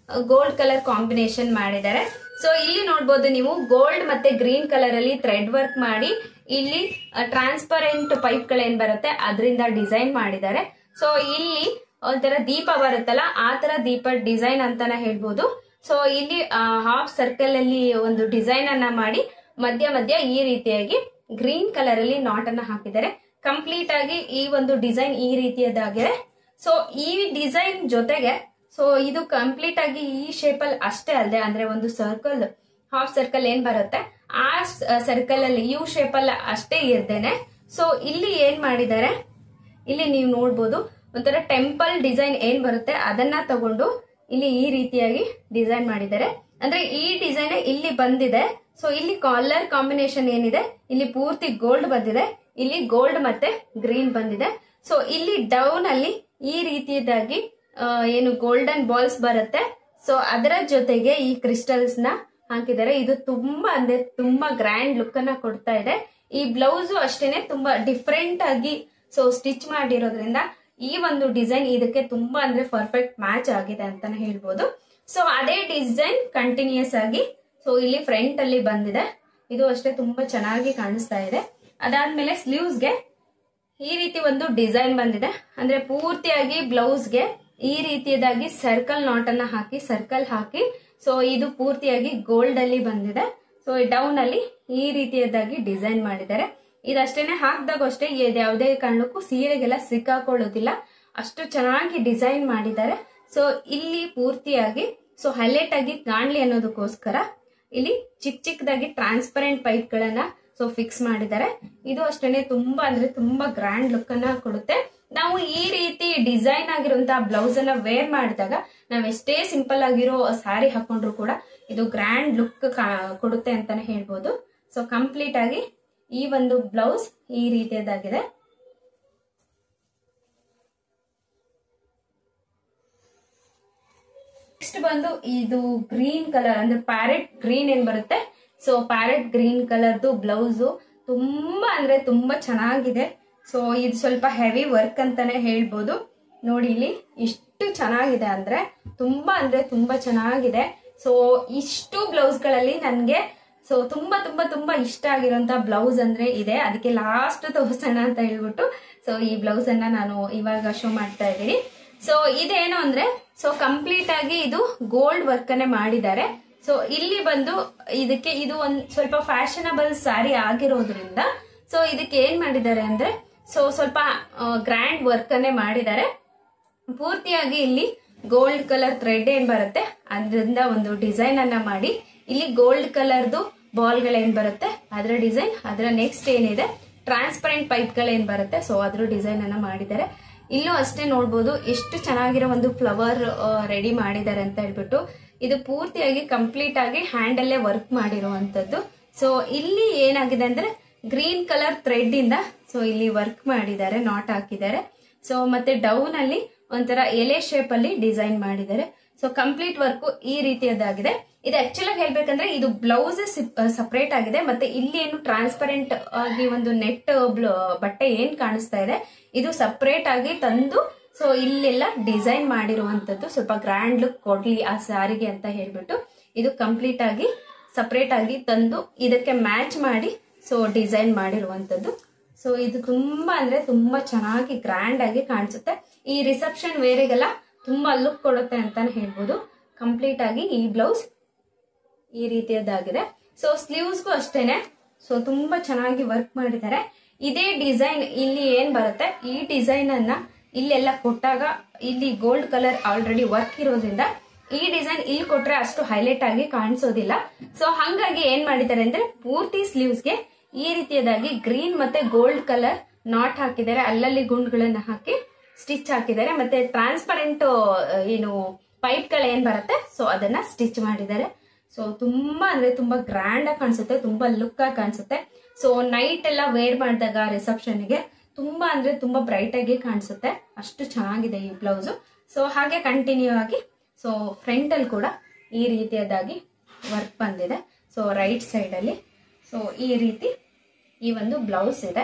Speaker 1: ಗೋಲ್ಡ್ ಕಲರ್ ಕಾಂಬಿನೇಷನ್ ಮಾಡಿದ್ದಾರೆ. ಸೊ ಇಲ್ಲಿ ನೋಡ್ಬೋದು ನೀವು ಗೋಲ್ಡ್ ಮತ್ತೆ ಗ್ರೀನ್ ಕಲರ್ ಅಲ್ಲಿ ಥ್ರೆಡ್ ವರ್ಕ್ ಮಾಡಿ ಇಲ್ಲಿ ಟ್ರಾನ್ಸ್ಪರೆಂಟ್ ಪೈಪ್ ಗಳೇನ್ ಬರುತ್ತೆ ಅದರಿಂದ ಡಿಸೈನ್ ಮಾಡಿದ್ದಾರೆ. ಸೊ ಇಲ್ಲಿ ಒಂಥರ ದೀಪ ಬರುತ್ತಲ್ಲ ಆ ತರ ದೀಪ ಡಿಸೈನ್ ಅಂತಾನೆ ಹೇಳ್ಬೋದು. ಸೊ ಇಲ್ಲಿ ಹಾಫ್ ಸರ್ಕಲ್ ಅಲ್ಲಿ ಒಂದು ಡಿಸೈನ್ ಅನ್ನ ಮಾಡಿ ಮಧ್ಯ ಈ ರೀತಿಯಾಗಿ ಗ್ರೀನ್ ಕಲರ್ ಅಲ್ಲಿ ನಾಟ್ ಅನ್ನ ಹಾಕಿದ್ದಾರೆ. ಕಂಪ್ಲೀಟ್ ಆಗಿ ಈ ಒಂದು ಡಿಸೈನ್ ಈ ರೀತಿಯದಾಗಿದೆ. ಸೊ ಈ ಡಿಸೈನ್ ಜೊತೆಗೆ ಸೊ ಇದು ಕಂಪ್ಲೀಟ್ ಆಗಿ ಈ ಶೇಪ್ ಅಲ್ಲಿ ಅಷ್ಟೇ ಅಲ್ಲದೆ ಅಂದ್ರೆ ಒಂದು ಸರ್ಕಲ್ ಹಾಫ್ ಸರ್ಕಲ್ ಏನ್ ಬರುತ್ತೆ ಆ ಸರ್ಕಲ್ ಅಲ್ಲಿ ಯು ಶೇಪ್ ಅಲ್ಲಿ ಅಷ್ಟೇ ಇರ್ದೇನೆ ಸೊ ಇಲ್ಲಿ ಏನ್ ಮಾಡಿದ್ದಾರೆ ಇಲ್ಲಿ ನೀವು ನೋಡ್ಬೋದು ಒಂಥರ ಟೆಂಪಲ್ ಡಿಸೈನ್ ಏನ್ ಬರುತ್ತೆ ಅದನ್ನ ತಗೊಂಡು ಇಲ್ಲಿ ಈ ರೀತಿಯಾಗಿ ಡಿಸೈನ್ ಮಾಡಿದ್ದಾರೆ. ಅಂದ್ರೆ ಈ ಡಿಸೈನ್ ಇಲ್ಲಿ ಬಂದಿದೆ. ಸೊ ಇಲ್ಲಿ ಕಲರ್ ಕಾಂಬಿನೇಷನ್ ಏನಿದೆ ಇಲ್ಲಿ ಪೂರ್ತಿ ಗೋಲ್ಡ್ ಬಂದಿದೆ, ಇಲ್ಲಿ ಗೋಲ್ಡ್ ಮತ್ತೆ ಗ್ರೀನ್ ಬಂದಿದೆ. ಸೊ ಇಲ್ಲಿ ಡೌನ್ ಅಲ್ಲಿ ಈ ರೀತಿಯಾಗಿ ಏನು ಗೋಲ್ಡನ್ ಬಾಲ್ಸ್ ಬರುತ್ತೆ ಸೊ ಅದರ ಜೊತೆಗೆ ಈ ಕ್ರಿಸ್ಟಲ್ಸ್ ನ ಹಾಕಿದ್ದಾರೆ. ಇದು ತುಂಬಾ ಅಂದ್ರೆ ತುಂಬಾ ಗ್ರ್ಯಾಂಡ್ ಲುಕ್ ಅನ್ನ ಕೊಡ್ತಾ ಇದೆ. ಈ ಬ್ಲೌಸ್ ಅಷ್ಟೇನೆ ತುಂಬಾ ಡಿಫ್ರೆಂಟ್ ಆಗಿ ಸೊ ಸ್ಟಿಚ್ ಮಾಡಿರೋದ್ರಿಂದ ಈ ಒಂದು ಡಿಸೈನ್ ಇದಕ್ಕೆ ತುಂಬಾ ಅಂದ್ರೆ ಪರ್ಫೆಕ್ಟ್ ಮ್ಯಾಚ್ ಆಗಿದೆ ಅಂತಾನೆ ಹೇಳ್ಬೋದು. ಸೊ ಅದೇ ಡಿಸೈನ್ ಕಂಟಿನ್ಯೂಸ್ ಆಗಿ ಸೊ ಇಲ್ಲಿ ಫ್ರಂಟ್ ಅಲ್ಲಿ ಬಂದಿದೆ. ಇದು ಅಷ್ಟೇ ತುಂಬಾ ಚೆನ್ನಾಗಿ ಕಾಣಿಸ್ತಾ ಇದೆ. ಅದಾದ್ಮೇಲೆ ಸ್ಲೀವ್ಸ್ಗೆ ಈ ರೀತಿ ಒಂದು ಡಿಸೈನ್ ಬಂದಿದೆ. ಅಂದ್ರೆ ಪೂರ್ತಿಯಾಗಿ ಬ್ಲೌಸ್ಗೆ ಈ ರೀತಿಯಾಗಿ ಸರ್ಕಲ್ ನಾಟ್ ಅನ್ನ ಹಾಕಿ ಸರ್ಕಲ್ ಹಾಕಿ ಸೊ ಇದು ಪೂರ್ತಿಯಾಗಿ ಗೋಲ್ಡ್ ಅಲ್ಲಿ ಬಂದಿದೆ. ಸೊ ಡೌನ್ ಅಲ್ಲಿ ಈ ರೀತಿಯಾಗಿ ಡಿಸೈನ್ ಮಾಡಿದ್ದಾರೆ. ಇದಷ್ಟೇನೆ ಹಾಕಿದಾಗ ಅಷ್ಟೇ ಯಾವುದೇ ಕಾರಣಕ್ಕೂ ಸೀರೆಗೆಲ್ಲ ಸಿಕ್ಕಾಕೊಳ್ಳೋದಿಲ್ಲ, ಅಷ್ಟು ಚೆನ್ನಾಗಿ ಡಿಸೈನ್ ಮಾಡಿದ್ದಾರೆ. ಸೊ ಇಲ್ಲಿ ಪೂರ್ತಿಯಾಗಿ ಸೊ ಹೈಲೈಟ್ ಆಗಿ ಕಾಣ್ಲಿ ಅನ್ನೋದಕ್ಕೋಸ್ಕರ ಇಲ್ಲಿ ಚಿಕ್ಕದಾಗಿ ಟ್ರಾನ್ಸ್ಪರೆಂಟ್ ಪೈಪ್ ಗಳನ್ನ ಸೊ ಫಿಕ್ಸ್ ಮಾಡಿದ್ದಾರೆ. ಇದು ಅಷ್ಟೇನೆ ತುಂಬಾ ಅಂದ್ರೆ ತುಂಬಾ ಗ್ರ್ಯಾಂಡ್ ಲುಕ್ ಅನ್ನ ಕೊಡುತ್ತೆ. ನಾವು ಈ ರೀತಿ ಡಿಸೈನ್ ಆಗಿರುವಂತಹ ಬ್ಲೌಸ್ ಅನ್ನ ವೇರ್ ಮಾಡಿದಾಗ ನಾವ್ ಎಷ್ಟೇ ಸಿಂಪಲ್ ಆಗಿರೋ ಸ್ಯಾರಿ ಹಾಕೊಂಡ್ರು ಕೂಡ ಇದು ಗ್ರ್ಯಾಂಡ್ ಲುಕ್ ಕೊಡುತ್ತೆ ಅಂತಾನೆ ಹೇಳ್ಬೋದು. ಸೊ ಕಂಪ್ಲೀಟ್ ಆಗಿ ಈ ಒಂದು ಬ್ಲೌಸ್ ಈ ರೀತಿಯದಾಗಿದೆ. ನೆಕ್ಸ್ಟ್ ಬಂದು ಇದು ಗ್ರೀನ್ ಕಲರ್ ಅಂದ್ರೆ ಪ್ಯಾರೆಟ್ ಗ್ರೀನ್ ಏನ್ ಬರುತ್ತೆ, ಸೊ ಪ್ಯಾರೆಟ್ ಗ್ರೀನ್ ಕಲರ್ದು ಬ್ಲೌಸ್ ತುಂಬಾ ಅಂದ್ರೆ ತುಂಬಾ ಚೆನ್ನಾಗಿದೆ. ಸೊ ಇದು ಸ್ವಲ್ಪ ಹೆವಿ ವರ್ಕ್ ಅಂತಾನೆ ಹೇಳ್ಬೋದು. ನೋಡಿ ಇಲ್ಲಿ ಎಷ್ಟು ಚೆನ್ನಾಗಿದೆ ಅಂದ್ರೆ ತುಂಬಾ ಚೆನ್ನಾಗಿದೆ. ಸೊ ಇಷ್ಟು ಬ್ಲೌಸ್ ಗಳಲ್ಲಿ ನನ್ಗೆ ಸೊ ತುಂಬಾ ಇಷ್ಟ ಆಗಿರೋಂತ ಬ್ಲೌಸ್ ಅಂದ್ರೆ ಇದೆ. ಅದಕ್ಕೆ ಲಾಸ್ಟ್ ತೋರ್ಸೋಣ ಅಂತ ಹೇಳ್ಬಿಟ್ಟು ಸೊ ಈ ಬ್ಲೌಸ್ ಅನ್ನ ನಾನು ಇವಾಗ ಶೋ ಮಾಡ್ತಾ ಇದ್ದೀನಿ. ಸೊ ಇದೇನು ಅಂದ್ರೆ ಸೊ ಕಂಪ್ಲೀಟ್ ಆಗಿ ಇದು ಗೋಲ್ಡ್ ವರ್ಕ್ ಅನ್ನೇ ಮಾಡಿದ್ದಾರೆ. ಸೊ ಇಲ್ಲಿ ಬಂದು ಇದಕ್ಕೆ ಇದು ಒಂದ್ ಸ್ವಲ್ಪ ಫ್ಯಾಷನಬಲ್ ಸ್ಯಾರಿ ಆಗಿರೋದ್ರಿಂದ ಸೊ ಇದಕ್ಕೆ ಏನ್ ಮಾಡಿದ್ದಾರೆ ಅಂದ್ರೆ ಸೊ ಸ್ವಲ್ಪ ಗ್ರ್ಯಾಂಡ್ ವರ್ಕ್ ಅನ್ನೇ ಮಾಡಿದ್ದಾರೆ. ಪೂರ್ತಿಯಾಗಿ ಇಲ್ಲಿ ಗೋಲ್ಡ್ ಕಲರ್ ಥ್ರೆಡ್ ಏನ್ ಬರುತ್ತೆ ಅದರಿಂದ ಒಂದು ಡಿಸೈನ್ ಅನ್ನ ಮಾಡಿ ಇಲ್ಲಿ ಗೋಲ್ಡ್ ಕಲರ್ದು ಬಾಲ್ ಗಳೇನ್ ಬರುತ್ತೆ ಅದರ ಡಿಸೈನ್, ಅದರ ನೆಕ್ಸ್ಟ್ ಏನಿದೆ ಟ್ರಾನ್ಸ್ಪರೆಂಟ್ ಪೈಪ್ ಗಳೇನ್ ಬರುತ್ತೆ ಸೊ ಅದ್ರ ಡಿಸೈನ್ ಅನ್ನ ಮಾಡಿದ್ದಾರೆ. ಇಲ್ಲೂ ಅಷ್ಟೇ ನೋಡ್ಬೋದು ಎಷ್ಟು ಚೆನ್ನಾಗಿರೋ ಒಂದು ಫ್ಲವರ್ ರೆಡಿ ಮಾಡಿದ್ದಾರೆ ಅಂತ ಹೇಳ್ಬಿಟ್ಟು. ಇದು ಪೂರ್ತಿಯಾಗಿ ಕಂಪ್ಲೀಟ್ ಆಗಿ ಹ್ಯಾಂಡ್ ಅಲ್ಲೇ ವರ್ಕ್ ಮಾಡಿರುವಂತದ್ದು. ಸೊ ಇಲ್ಲಿ ಏನಾಗಿದೆ ಅಂದ್ರೆ ಗ್ರೀನ್ ಕಲರ್ ಥ್ರೆಡ್ ಇಂದ ಸೊ ಇಲ್ಲಿ ವರ್ಕ್ ಮಾಡಿದ್ದಾರೆ, ನಾಟ್ ಹಾಕಿದ್ದಾರೆ. ಸೊ ಮತ್ತೆ ಡೌನ್ ಅಲ್ಲಿ ಒಂಥರ ಎಲೆ ಶೇಪ್ ಅಲ್ಲಿ ಡಿಸೈನ್ ಮಾಡಿದ್ದಾರೆ. ಸೊ ಕಂಪ್ಲೀಟ್ ವರ್ಕ್ ಈ ರೀತಿಯದಾಗಿದೆ. ಇದು ಆಕ್ಚುಲ್ ಆಗಿ ಹೇಳ್ಬೇಕಂದ್ರೆ ಇದು ಬ್ಲೌಸ್ ಸಪರೇಟ್ ಆಗಿದೆ. ಮತ್ತೆ ಇಲ್ಲಿ ಏನು ಟ್ರಾನ್ಸ್ಪರೆಂಟ್ ಆಗಿ ಒಂದು ನೆಟ್ ಬಟ್ಟೆ ಏನ್ ಕಾಣಿಸ್ತಾ ಇದೆ ಇದು ಸಪರೇಟ್ ಆಗಿ ತಂದು ಸೊ ಇಲ್ಲೆಲ್ಲ ಡಿಸೈನ್ ಮಾಡಿರುವಂತದ್ದು, ಸ್ವಲ್ಪ ಗ್ರ್ಯಾಂಡ್ ಲುಕ್ ಕೊಡ್ಲಿ ಆ ಸ್ಯಾರಿಗೆ ಅಂತ ಹೇಳ್ಬಿಟ್ಟು ಇದು ಕಂಪ್ಲೀಟ್ ಆಗಿ ಸಪರೇಟ್ ಆಗಿ ತಂದು ಇದಕ್ಕೆ ಮ್ಯಾಚ್ ಮಾಡಿ ಸೊ ಡಿಸೈನ್ ಮಾಡಿರುವಂತದ್ದು. ಸೊ ಇದು ತುಂಬಾ ಅಂದ್ರೆ ತುಂಬಾ ಚೆನ್ನಾಗಿ ಗ್ರ್ಯಾಂಡ್ ಆಗಿ ಕಾಣಿಸುತ್ತೆ. ಈ ರಿಸೆಪ್ಷನ್ ವೇರಿಗೆಲ್ಲ ತುಂಬಾ ಲುಕ್ ಕೊಡುತ್ತೆ ಅಂತಾನೆ ಹೇಳ್ಬೋದು. ಕಂಪ್ಲೀಟ್ ಆಗಿ ಈ ಬ್ಲೌಸ್ ಈ ರೀತಿಯದಾಗಿದೆ. ಸೊ ಸ್ಲೀವ್ಸ್ಗೂ ಅಷ್ಟೇನೆ ಸೊ ತುಂಬಾ ಚೆನ್ನಾಗಿ ವರ್ಕ್ ಮಾಡಿದ್ದಾರೆ. ಇದೇ ಡಿಸೈನ್ ಇಲ್ಲಿ ಏನ್ ಬರುತ್ತೆ ಈ ಡಿಸೈನ್ ಅನ್ನ ಇಲ್ಲೆಲ್ಲ ಕೊಟ್ಟಾಗ ಇಲ್ಲಿ ಗೋಲ್ಡ್ ಕಲರ್ ಆಲ್ರೆಡಿ ವರ್ಕ್ ಇರೋದ್ರಿಂದ ಈ ಡಿಸೈನ್ ಇಲ್ಲಿ ಕೊಟ್ರೆ ಅಷ್ಟು ಹೈಲೈಟ್ ಆಗಿ ಕಾಣಿಸೋದಿಲ್ಲ. ಸೊ ಹಂಗಾಗಿ ಏನ್ ಮಾಡಿದ್ದಾರೆ ಅಂದ್ರೆ ಪೂರ್ತಿ ಸ್ಲೀವ್ಸ್ಗೆ ಈ ರೀತಿಯದಾಗಿ ಗ್ರೀನ್ ಮತ್ತೆ ಗೋಲ್ಡ್ ಕಲರ್ ನಾಟ್ ಹಾಕಿದ್ದಾರೆ, ಅಲ್ಲಲ್ಲಿ ಗುಂಡ್ಗಳನ್ನ ಹಾಕಿ ಸ್ಟಿಚ್ ಹಾಕಿದ್ದಾರೆ. ಮತ್ತೆ ಟ್ರಾನ್ಸ್ಪರೆಂಟ್ ಏನು ಪೈಪ್ ಗಳು ಏನ್ ಬರುತ್ತೆ ಸೊ ಅದನ್ನ ಸ್ಟಿಚ್ ಮಾಡಿದ್ದಾರೆ. ಸೊ ತುಂಬಾ ಅಂದ್ರೆ ತುಂಬಾ ಗ್ರ್ಯಾಂಡ್ ಆಗಿ ಕಾಣಿಸುತ್ತೆ, ತುಂಬಾ ಲುಕ್ ಆಗಿ ಕಾಣಿಸುತ್ತೆ. ಸೊ ನೈಟ್ ಎಲ್ಲ ವೇರ್ ಮಾಡಿದಾಗ ರಿಸೆಪ್ಷನ್ ಗೆ ತುಂಬಾ ಅಂದ್ರೆ ತುಂಬಾ ಬ್ರೈಟ್ ಆಗಿ ಕಾಣಿಸುತ್ತೆ, ಅಷ್ಟು ಚೆನ್ನಾಗಿದೆ ಈ ಬ್ಲೌಸ್. ಸೊ ಹಾಗೆ ಕಂಟಿನ್ಯೂ ಆಗಿ ಸೊ ಫ್ರಂಟ್ ಅಲ್ಲಿ ಕೂಡ ಈ ರೀತಿಯದಾಗಿ ವರ್ಕ್ ಬಂದಿದೆ. ಸೊ ರೈಟ್ ಸೈಡ್ ಅಲ್ಲಿ ಸೊ ಈ ರೀತಿ ಈ ಒಂದು ಬ್ಲೌಸ್ ಇದೆ.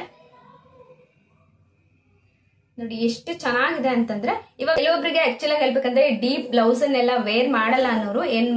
Speaker 1: ನೋಡಿ ಎಷ್ಟು ಚೆನ್ನಾಗಿದೆ ಅಂತಂದ್ರೆ ಇವಾಗ ಕೆಲವೊಬ್ಬರಿಗೆ ಆಕ್ಚುಲ್ ಆಗಿ ಹೇಳ್ಬೇಕಂದ್ರೆ ಡೀಪ್ ಬ್ಲೌಸ್ ಅನ್ನೆಲ್ಲ ವೇರ್ ಮಾಡಲ್ಲ ಅನ್ನೋರು ಏನ್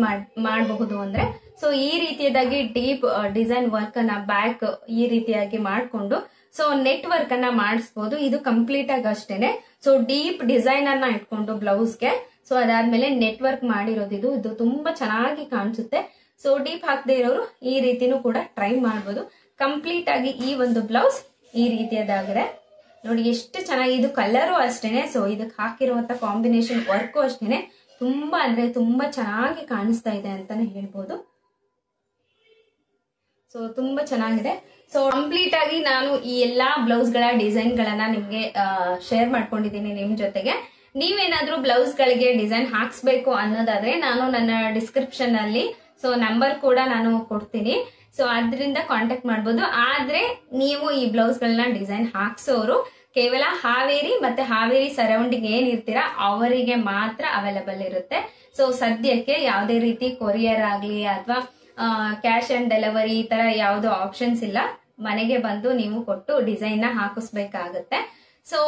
Speaker 1: ಮಾಡಬಹುದು ಅಂದ್ರೆ ಸೊ ಈ ರೀತಿಯಾಗಿ ಡೀಪ್ ಡಿಸೈನ್ ವರ್ಕ್ ಅನ್ನ ಬ್ಯಾಕ್ ಈ ರೀತಿಯಾಗಿ ಮಾಡ್ಕೊಂಡು ಸೊ ನೆಟ್ ವರ್ಕ್ ಅನ್ನ ಮಾಡಿಸಬಹುದು. ಇದು ಕಂಪ್ಲೀಟ್ ಆಗಿ ಅಷ್ಟೇನೆ. ಸೊ ಡೀಪ್ ಡಿಸೈನ್ ಅನ್ನ ಇಟ್ಕೊಂಡು ಬ್ಲೌಸ್ಗೆ ಸೊ ಅದಾದ್ಮೇಲೆ ನೆಟ್ ವರ್ಕ್ ಮಾಡಿರೋದು ಇದು ತುಂಬಾ ಚೆನ್ನಾಗಿ ಕಾಣಿಸುತ್ತೆ. ಸೊ ಡೀಪ್ ಹಾಕದೇ ಇರೋರು ಈ ರೀತಿನೂ ಕೂಡ ಟ್ರೈ ಮಾಡಬಹುದು. ಕಂಪ್ಲೀಟ್ ಆಗಿ ಈ ಒಂದು ಬ್ಲೌಸ್ ಈ ರೀತಿಯದಾಗಿದೆ. ನೋಡಿ ಎಷ್ಟು ಚೆನ್ನಾಗಿ, ಇದು ಕಲರು ಅಷ್ಟೇನೆ. ಸೊ ಇದಕ್ಕೆ ಹಾಕಿರುವಂತ ಕಾಂಬಿನೇಷನ್ ವರ್ಕು ಅಷ್ಟೇನೆ ತುಂಬಾ ಅಂದ್ರೆ ತುಂಬಾ ಚೆನ್ನಾಗಿ ಕಾಣಿಸ್ತಾ ಇದೆ ಅಂತಾನೆ ಹೇಳ್ಬೋದು. ಸೊ ತುಂಬಾ ಚೆನ್ನಾಗಿದೆ. ಸೊ ಕಂಪ್ಲೀಟ್ ಆಗಿ ನಾನು ಈ ಎಲ್ಲಾ ಬ್ಲೌಸ್ ಗಳ ಡಿಸೈನ್ ಗಳನ್ನ ನಿಮ್ಗೆ ಶೇರ್ ಮಾಡ್ಕೊಂಡಿದ್ದೀನಿ ನಿಮ್ ಜೊತೆಗೆ. ನೀವೇನಾದ್ರೂ ಬ್ಲೌಸ್ ಗಳಿಗೆ ಡಿಸೈನ್ ಹಾಕ್ಸ್ಬೇಕು ಅನ್ನೋದಾದ್ರೆ ನಾನು ನನ್ನ ಡಿಸ್ಕ್ರಿಪ್ಷನ್ ಅಲ್ಲಿ ಸೊ ನಂಬರ್ ಕೂಡ ನಾನು ಕೊಡ್ತೀನಿ. ಸೊ ಅದರಿಂದ ಕಾಂಟ್ಯಾಕ್ಟ್ ಮಾಡಬಹುದು. ಆದ್ರೆ ನೀವು ಈ ಬ್ಲೌಸ್ ಗಳನ್ನ ಡಿಸೈನ್ ಹಾಕ್ಸೋರು ಕೇವಲ ಹಾವೇರಿ ಮತ್ತೆ ಹಾವೇರಿ ಸರೌಂಡಿಂಗ್ ಏನಿರ್ತೀರಾ ಅವರಿಗೆ ಮಾತ್ರ ಅವೈಲಬಲ್ ಇರುತ್ತೆ. ಸೊ ಸದ್ಯಕ್ಕೆ ಯಾವುದೇ ರೀತಿ ಕೊರಿಯರ್ ಆಗ್ಲಿ ಅಥವಾ ಕ್ಯಾಶ್ ಆನ್ ಡೆಲಿವರಿ ಈ ತರ ಯಾವ್ದು ಆಪ್ಷನ್ಸ್ ಇಲ್ಲ. ಮನೆಗೆ ಬಂದು ನೀವು ಕೊಟ್ಟು ಡಿಸೈನ್ ನ ಹಾಕಿಸ್ಬೇಕಾಗತ್ತೆ. ಸೊ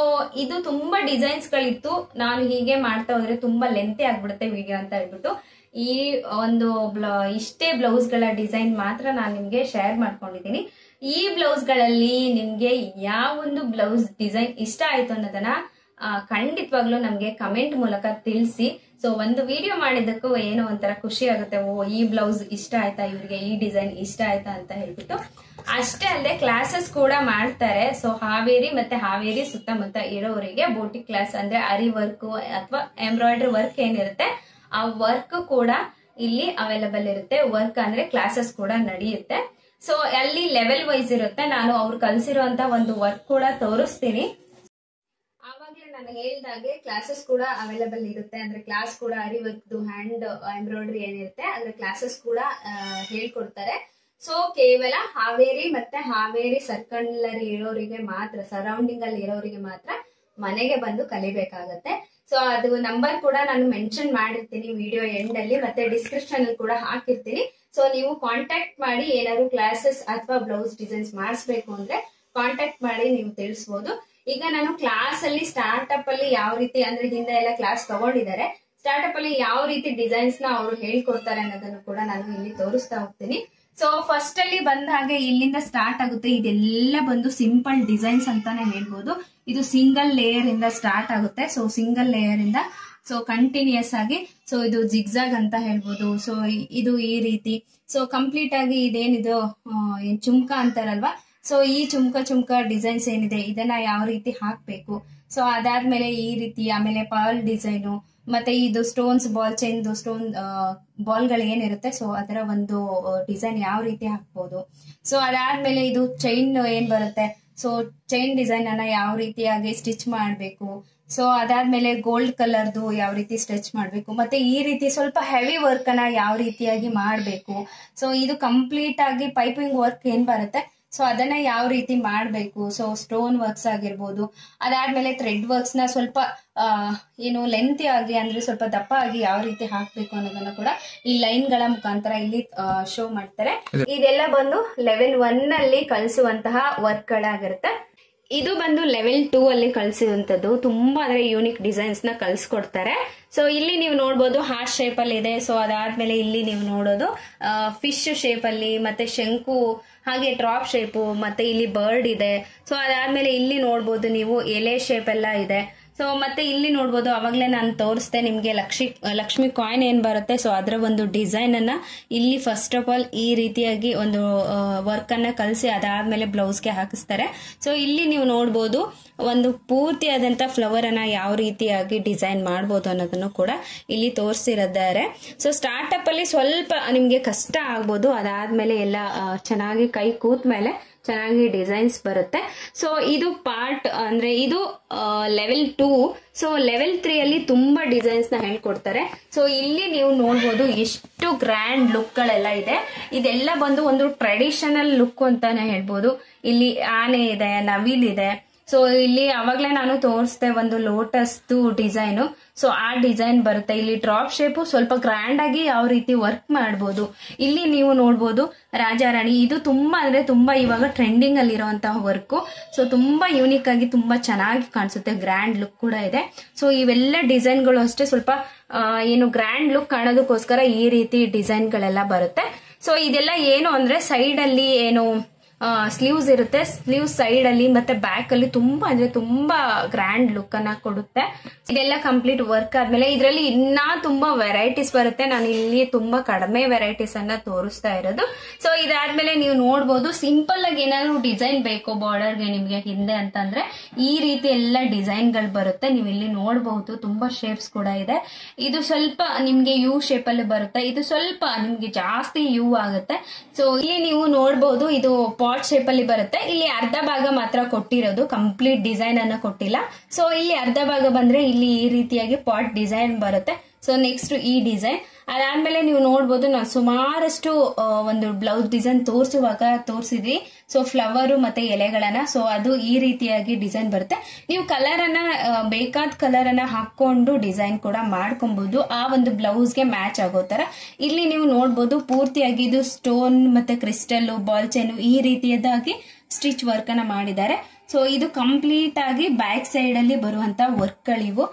Speaker 1: ಇದು ತುಂಬಾ ಡಿಸೈನ್ಸ್ ಗಳಿತ್ತು. ನಾನು ಹೀಗೆ ಮಾಡ್ತಾ ಹೋದ್ರೆ ತುಂಬಾ ಲೆಂತಿ ಆಗ್ಬಿಡುತ್ತೆ ವಿಡಿಯೋ ಅಂತ ಹೇಳ್ಬಿಟ್ಟು ಈ ಒಂದು ಇಷ್ಟೇ ಬ್ಲೌಸ್ ಗಳ ಡಿಸೈನ್ ಮಾತ್ರ ನಾನು ನಿಮ್ಗೆ ಶೇರ್ ಮಾಡ್ಕೊಂಡಿದ್ದೀನಿ. ಈ ಬ್ಲೌಸ್ ಗಳಲ್ಲಿ ನಿಮ್ಗೆ ಯಾವ ಒಂದು ಬ್ಲೌಸ್ ಡಿಸೈನ್ ಇಷ್ಟ ಆಯ್ತು ಅನ್ನೋದನ್ನ ಖಂಡಿತವಾಗ್ಲೂ ನಮ್ಗೆ ಕಮೆಂಟ್ ಮೂಲಕ ತಿಳಿಸಿ. ಸೊ ಒಂದು ವಿಡಿಯೋ ಮಾಡಿದ್ದಕ್ಕೂ ಏನೋ ಒಂಥರ ಖುಷಿ ಆಗುತ್ತೆ. ಓ ಈ ಬ್ಲೌಸ್ ಇಷ್ಟ ಆಯ್ತಾ, ಇವ್ರಿಗೆ ಈ ಡಿಸೈನ್ ಇಷ್ಟ ಆಯ್ತಾ ಅಂತ ಹೇಳ್ಬಿಟ್ಟು. ಅಷ್ಟೇ ಅಲ್ಲದೆ ಕ್ಲಾಸಸ್ ಕೂಡ ಮಾಡ್ತಾರೆ. ಸೊ ಹಾವೇರಿ ಮತ್ತೆ ಹಾವೇರಿ ಸುತ್ತಮುತ್ತ ಇರೋರಿಗೆ ಬೋಟಿಕ್ ಕ್ಲಾಸ್ ಅಂದ್ರೆ ಅರಿ ವರ್ಕ್ ಅಥವಾ ಎಂಬ್ರಾಯ್ಡರಿ ವರ್ಕ್ ಏನಿರುತ್ತೆ ಆ ವರ್ಕ್ ಕೂಡ ಇಲ್ಲಿ ಅವೈಲಬಲ್ ಇರುತ್ತೆ. ವರ್ಕ್ ಅಂದ್ರೆ ಕ್ಲಾಸಸ್ ಕೂಡ ನಡೆಯುತ್ತೆ. ಸೊ ಅಲ್ಲಿ ಲೆವೆಲ್ ವೈಸ್ ಇರುತ್ತೆ. ನಾನು ಅವ್ರು ಕಲ್ಸಿರುವಂತ ಒಂದು ವರ್ಕ್ ಕೂಡ ತೋರಿಸ್ತೀನಿ. ಆವಾಗ್ಲೇ ನಾನು ಹೇಳ್ದಾಗೆ ಕ್ಲಾಸಸ್ ಕೂಡ ಅವೈಲಬಲ್ ಇರುತ್ತೆ. ಅಂದ್ರೆ ಕ್ಲಾಸ್ ಕೂಡ ಅರಿ ವರ್ಕ್ ಹ್ಯಾಂಡ್ ಎಂಬ್ರಾಯ್ಡರಿ ಏನಿರುತ್ತೆ ಅಂದ್ರೆ ಕ್ಲಾಸಸ್ ಕೂಡ ಹೇಳ್ಕೊಡ್ತಾರೆ. ಸೊ ಕೇವಲ ಹಾವೇರಿ ಮತ್ತೆ ಹಾವೇರಿ ಸರ್ಕಲ್ ಅಲ್ಲಿ ಇರೋರಿಗೆ ಮಾತ್ರ, ಸರೌಂಡಿಂಗ್ ಅಲ್ಲಿ ಇರೋರಿಗೆ ಮಾತ್ರ ಮನೆಗೆ ಬಂದು ಕಲಿಬೇಕಾಗತ್ತೆ. ಸೊ ಅದು ನಂಬರ್ ಕೂಡ ನಾನು ಮೆನ್ಷನ್ ಮಾಡಿರ್ತೀನಿ ವಿಡಿಯೋ ಎಂಡ್ ಅಲ್ಲಿ, ಮತ್ತೆ ಡಿಸ್ಕ್ರಿಪ್ಷನ್ ಅಲ್ಲಿ ಕೂಡ ಹಾಕಿರ್ತೀನಿ. ಸೊ ನೀವು ಕಾಂಟ್ಯಾಕ್ಟ್ ಮಾಡಿ ಏನಾದ್ರು ಕ್ಲಾಸಸ್ ಅಥವಾ ಬ್ಲೌಸ್ ಡಿಸೈನ್ಸ್ ಮಾಡಿಸ್ಬೇಕು ಅಂದ್ರೆ ಕಾಂಟ್ಯಾಕ್ಟ್ ಮಾಡಿ ನೀವು ತಿಳಿಸಬಹುದು. ಈಗ ನಾನು ಕ್ಲಾಸ್ ಅಲ್ಲಿ ಸ್ಟಾರ್ಟ್ಅಪ್ ಅಲ್ಲಿ ಯಾವ ರೀತಿ ಅಂದ್ರೆ ಹಿಂದೆ ಎಲ್ಲ ಕ್ಲಾಸ್ ತಗೊಂಡಿದ್ದಾರೆ, ಸ್ಟಾರ್ಟ್ಅಪ್ ಅಲ್ಲಿ ಯಾವ ರೀತಿ ಡಿಸೈನ್ಸ್ ನ ಅವರು ಹೇಳ್ಕೊಡ್ತಾರೆ ಅನ್ನೋದನ್ನು ಕೂಡ ನಾನು ಇಲ್ಲಿ ತೋರಿಸ್ತಾ ಹೋಗ್ತೀನಿ. ಸೊ ಫಸ್ಟ್ ಅಲ್ಲಿ ಬಂದ ಹಾಗೆ ಇಲ್ಲಿಂದ ಸ್ಟಾರ್ಟ್ ಆಗುತ್ತೆ. ಇದೆಲ್ಲ ಬಂದು ಸಿಂಪಲ್ ಡಿಸೈನ್ಸ್ ಅಂತಾನೆ ಹೇಳ್ಬೋದು. ಇದು ಸಿಂಗಲ್ ಲೇಯರ್ ಇಂದ ಸ್ಟಾರ್ಟ್ ಆಗುತ್ತೆ. ಸೊ ಸಿಂಗಲ್ ಲೇಯರ್ ಇಂದ ಸೊ ಕಂಟಿನ್ಯೂಸ್ ಆಗಿ ಸೊ ಇದು ಜಿಗ್ಜಾಗ್ ಅಂತ ಹೇಳ್ಬೋದು. ಸೊ ಇದು ಈ ರೀತಿ ಸೊ ಕಂಪ್ಲೀಟ್ ಆಗಿ ಇದೇನಿದು ಚುಮ್ಕ ಅಂತಾರಲ್ವಾ, ಸೊ ಈ ಚುಮ್ಕ ಡಿಸೈನ್ಸ್ ಏನಿದೆ ಇದನ್ನ ಯಾವ ರೀತಿ ಹಾಕ್ಬೇಕು. ಸೊ ಅದಾದ್ಮೇಲೆ ಈ ರೀತಿ, ಆಮೇಲೆ ಪರ್ಲ್ ಡಿಸೈನು, ಮತ್ತೆ ಇದು stones ball chain stone ball ಗಳು ಏನಿರುತ್ತೆ ಸೊ ಅದರ ಒಂದು ಡಿಸೈನ್ ಯಾವ ರೀತಿ ಹಾಕ್ಬೋದು. ಸೊ ಅದಾದ್ಮೇಲೆ ಇದು ಚೈನ್ ಏನ್ ಬರುತ್ತೆ ಸೊ ಚೈನ್ ಡಿಸೈನ್ ಅನ್ನ ಯಾವ ರೀತಿಯಾಗಿ ಸ್ಟಿಚ್ ಮಾಡ್ಬೇಕು. ಸೊ ಅದಾದ್ಮೇಲೆ ಗೋಲ್ಡ್ ಕಲರ್ದು ಯಾವ ರೀತಿ ಸ್ಟಿಚ್ ಮಾಡ್ಬೇಕು, ಮತ್ತೆ ಈ ರೀತಿ ಸ್ವಲ್ಪ ಹೆವಿ ವರ್ಕ್ ಅನ್ನ ಯಾವ ರೀತಿಯಾಗಿ ಮಾಡ್ಬೇಕು. ಸೊ ಇದು ಕಂಪ್ಲೀಟ್ ಆಗಿ ಪೈಪಿಂಗ್ ವರ್ಕ್ ಏನ್ ಬರುತ್ತೆ ಸೊ ಅದನ್ನ ಯಾವ ರೀತಿ ಮಾಡ್ಬೇಕು. ಸೊ ಸ್ಟೋನ್ ವರ್ಕ್ಸ್ ಆಗಿರ್ಬೋದು, ಅದಾದ್ಮೇಲೆ ಥ್ರೆಡ್ ವರ್ಕ್ಸ್ ನ ಸ್ವಲ್ಪ ಏನು ಲೆಂತಿ ಆಗಿ ಅಂದ್ರೆ ಸ್ವಲ್ಪ ದಪ್ಪ ಆಗಿ ಯಾವ ರೀತಿ ಹಾಕ್ಬೇಕು ಅನ್ನೋದನ್ನ ಕೂಡ ಈ ಲೈನ್ ಗಳ ಮುಖಾಂತರ ಇಲ್ಲಿ ಶೋ ಮಾಡ್ತಾರೆ. ಇದೆಲ್ಲ ಬಂದು ಲೆವೆಲ್ 1 ಅಲ್ಲಿ ಕಲಿಸುವಂತಹ ವರ್ಕ್ ಗಳಾಗಿರುತ್ತೆ. ಇದು ಬಂದು ಲೆವೆಲ್ 2 ಅಲ್ಲಿ ಕಲಿಸುವಂತದ್ದು. ತುಂಬಾ ಅಂದ್ರೆ ಯೂನಿಕ್ ಡಿಸೈನ್ಸ್ ನ ಕಲ್ಸ್ಕೊಡ್ತಾರೆ. ಸೊ ಇಲ್ಲಿ ನೀವು ನೋಡ್ಬೋದು ಹಾರ್ಟ್ ಶೇಪ್ ಅಲ್ಲಿ ಇದೆ. ಸೊ ಅದಾದ್ಮೇಲೆ ಇಲ್ಲಿ ನೀವು ನೋಡೋದು ಫಿಶ್ ಶೇಪ್ ಅಲ್ಲಿ, ಮತ್ತೆ ಶಂಕು, ಹಾಗೆ ಡ್ರಾಪ್ ಶೇಪು, ಮತ್ತೆ ಇಲ್ಲಿ ಬರ್ಡ್ ಇದೆ. ಸೊ ಅದಾದ್ಮೇಲೆ ಇಲ್ಲಿ ನೋಡ್ಬೋದು ನೀವು ಎಲೆ ಶೇಪ್ ಎಲ್ಲ ಇದೆ. ಸೊ ಮತ್ತೆ ಇಲ್ಲಿ ನೋಡ್ಬೋದು ಅವಾಗ್ಲೇ ನಾನು ತೋರಿಸ್ದೆ ನಿಮ್ಗೆ ಲಕ್ಷ್ಮಿ ಕಾಯಿನ್ ಏನ್ ಬರುತ್ತೆ ಸೊ ಅದರ ಒಂದು ಡಿಸೈನ್ ಅನ್ನ ಇಲ್ಲಿ ಫಸ್ಟ್ ಆಫ್ ಆಲ್ ಈ ರೀತಿಯಾಗಿ ಒಂದು ವರ್ಕ್ ಅನ್ನ ಕಲಿಸಿ ಅದಾದ್ಮೇಲೆ ಬ್ಲೌಸ್ಗೆ ಹಾಕಿಸ್ತಾರೆ. ಸೊ ಇಲ್ಲಿ ನೀವು ನೋಡ್ಬೋದು ಒಂದು ಪೂರ್ತಿಯಾದಂತ ಫ್ಲವರ್ ಅನ್ನ ಯಾವ ರೀತಿಯಾಗಿ ಡಿಸೈನ್ ಮಾಡ್ಬೋದು ಅನ್ನೋದನ್ನು ಕೂಡ ಇಲ್ಲಿ ತೋರಿಸಿದ್ದಾರೆ. ಸೊ ಸ್ಟಾರ್ಟ್ಅಪ್ ಅಲ್ಲಿ ಸ್ವಲ್ಪ ನಿಮ್ಗೆ ಕಷ್ಟ ಆಗ್ಬೋದು, ಅದಾದ್ಮೇಲೆ ಎಲ್ಲ ಚೆನ್ನಾಗಿ ಕೈ ಕೂತ್ ಮೇಲೆ ಚೆನ್ನಾಗಿ ಡಿಸೈನ್ಸ್ ಬರುತ್ತೆ. ಸೊ ಇದು ಪಾರ್ಟ್ ಅಂದ್ರೆ ಇದು ಲೆವೆಲ್ 2. ಸೊ ಲೆವೆಲ್ 3 ಅಲ್ಲಿ ತುಂಬಾ ಡಿಸೈನ್ಸ್ ನ ಹೇಳ್ಕೊಡ್ತಾರೆ. ಸೊ ಇಲ್ಲಿ ನೀವು ನೋಡ್ಬೋದು ಎಷ್ಟು ಗ್ರ್ಯಾಂಡ್ ಲುಕ್ ಗಳೆಲ್ಲ ಇದೆ. ಇದೆಲ್ಲ ಬಂದು ಒಂದು ಟ್ರೆಡಿಷನಲ್ ಲುಕ್ ಅಂತಾನೆ ಹೇಳ್ಬೋದು. ಇಲ್ಲಿ ಆನೆ ಇದೆ, ನವಿಲ್ ಇದೆ. ಸೊ ಇಲ್ಲಿ ಅವಾಗ್ಲೇ ನಾನು ತೋರಿಸ್ದೆ ಒಂದು ಲೋಟಸ್ ಡಿಸೈನು. ಸೊ ಆ ಡಿಸೈನ್ ಬರುತ್ತೆ. ಇಲ್ಲಿ ಡ್ರಾಪ್ ಶೇಪ್ ಸ್ವಲ್ಪ ಗ್ರ್ಯಾಂಡ್ ಆಗಿ ಯಾವ ರೀತಿ ವರ್ಕ್ ಮಾಡ್ಬೋದು. ಇಲ್ಲಿ ನೀವು ನೋಡ್ಬೋದು ರಾಜಾರಾಣಿ, ಇದು ತುಂಬಾ ಅಂದ್ರೆ ತುಂಬಾ ಇವಾಗ ಟ್ರೆಂಡಿಂಗ್ ಅಲ್ಲಿ ಇರುವಂತಹ ವರ್ಕ್. ಸೊ ತುಂಬಾ ಯೂನಿಕ್ ಆಗಿ ತುಂಬಾ ಚೆನ್ನಾಗಿ ಕಾಣಿಸುತ್ತೆ, ಗ್ರ್ಯಾಂಡ್ ಲುಕ್ ಕೂಡ ಇದೆ. ಸೊ ಇವೆಲ್ಲ ಡಿಸೈನ್ ಗಳು ಅಷ್ಟೇ ಸ್ವಲ್ಪ ಏನು ಗ್ರ್ಯಾಂಡ್ ಲುಕ್ ಕಾಣೋದಕ್ಕೋಸ್ಕರ ಈ ರೀತಿ ಡಿಸೈನ್ ಗಳೆಲ್ಲ ಬರುತ್ತೆ. ಸೊ ಇದೆಲ್ಲ ಏನು ಅಂದ್ರೆ ಸೈಡ್ ಅಲ್ಲಿ ಏನು ಸ್ಲೀವ್ಸ್ ಇರುತ್ತೆ, ಸ್ಲೀವ್ಸ್ ಸೈಡ್ ಅಲ್ಲಿ ಮತ್ತೆ ಬ್ಯಾಕ್ ಅಲ್ಲಿ ತುಂಬಾ ಅಂದ್ರೆ ತುಂಬಾ ಗ್ರ್ಯಾಂಡ್ ಲುಕ್ ಅನ್ನ ಕೊಡುತ್ತೆ. ಇದೆಲ್ಲ ಕಂಪ್ಲೀಟ್ ವರ್ಕ್ ಆದ್ಮೇಲೆ ಇದರಲ್ಲಿ ಇನ್ನೂ ತುಂಬಾ ವೆರೈಟೀಸ್ ಬರುತ್ತೆ. ನಾನು ಇಲ್ಲಿ ತುಂಬಾ ಕಡಿಮೆ ವೆರೈಟೀಸ್ ಅನ್ನ ತೋರಿಸ್ತಾ ಇರೋದು. ಸೊ ಇದಾದ್ಮೇಲೆ ನೀವು ನೋಡ್ಬೋದು ಸಿಂಪಲ್ ಆಗಿ ಏನಾದ್ರು ಡಿಸೈನ್ ಬೇಕು ಬಾರ್ಡರ್ಗೆ ನಿಮ್ಗೆ ಹಿಂದೆ ಅಂತಂದ್ರೆ ಈ ರೀತಿ ಎಲ್ಲ ಡಿಸೈನ್ ಗಳು ಬರುತ್ತೆ. ನೀವು ಇಲ್ಲಿ ನೋಡಬಹುದು ತುಂಬಾ ಶೇಪ್ಸ್ ಕೂಡ ಇದೆ. ಇದು ಸ್ವಲ್ಪ ನಿಮ್ಗೆ ಯು ಶೇಪ್ ಅಲ್ಲಿ ಬರುತ್ತೆ, ಇದು ಸ್ವಲ್ಪ ನಿಮ್ಗೆ ಜಾಸ್ತಿ ಯು ಆಗುತ್ತೆ. ಸೊ ಇಲ್ಲಿ ನೀವು ನೋಡಬಹುದು ಇದು ಪಾಟ್ ಶೇಪ್ ಅಲ್ಲಿ ಬರುತ್ತೆ. ಇಲ್ಲಿ ಅರ್ಧ ಭಾಗ ಮಾತ್ರ ಕೊಟ್ಟಿರೋದು, ಕಂಪ್ಲೀಟ್ ಡಿಸೈನ್ ಅನ್ನ ಕೊಟ್ಟಿಲ್ಲ. ಸೊ ಇಲ್ಲಿ ಅರ್ಧ ಭಾಗ ಬಂದ್ರೆ ಇಲ್ಲಿ ಈ ರೀತಿಯಾಗಿ ಪಾಟ್ ಡಿಸೈನ್ ಬರುತ್ತೆ. ಸೊ ನೆಕ್ಸ್ಟ್ ಈ ಡಿಸೈನ್ ಅದಾದ್ಮೇಲೆ ನೀವು ನೋಡ್ಬೋದು ನಾವು ಸುಮಾರಷ್ಟು ಒಂದು ಬ್ಲೌಸ್ ಡಿಸೈನ್ ತೋರಿಸಿದ್ವಿ. ಸೊ ಫ್ಲವರ್ ಮತ್ತೆ ಎಲೆಗಳನ್ನ, ಸೊ ಅದು ಈ ರೀತಿಯಾಗಿ ಡಿಸೈನ್ ಬರುತ್ತೆ. ನೀವು ಕಲರ್ ಅನ್ನ ಬೇಕಾದ ಕಲರ್ ಅನ್ನ ಹಾಕೊಂಡು ಡಿಸೈನ್ ಕೂಡ ಮಾಡ್ಕೊಬಹುದು, ಆ ಒಂದು ಬ್ಲೌಸ್ಗೆ ಮ್ಯಾಚ್ ಆಗೋ ತರ. ಇಲ್ಲಿ ನೀವು ನೋಡ್ಬೋದು ಪೂರ್ತಿಯಾಗಿ ಇದು ಸ್ಟೋನ್ ಮತ್ತೆ ಕ್ರಿಸ್ಟಲ್ ಬಾಲ್ ಚೈನ್ ಈ ರೀತಿಯದಾಗಿ ಸ್ಟಿಚ್ ವರ್ಕ್ ಅನ್ನ ಮಾಡಿದ್ದಾರೆ. ಸೊ ಇದು ಕಂಪ್ಲೀಟ್ ಆಗಿ ಬ್ಯಾಕ್ ಸೈಡ್ ಅಲ್ಲಿ ಬರುವಂತ ವರ್ಕ್ ಗಳಿವು.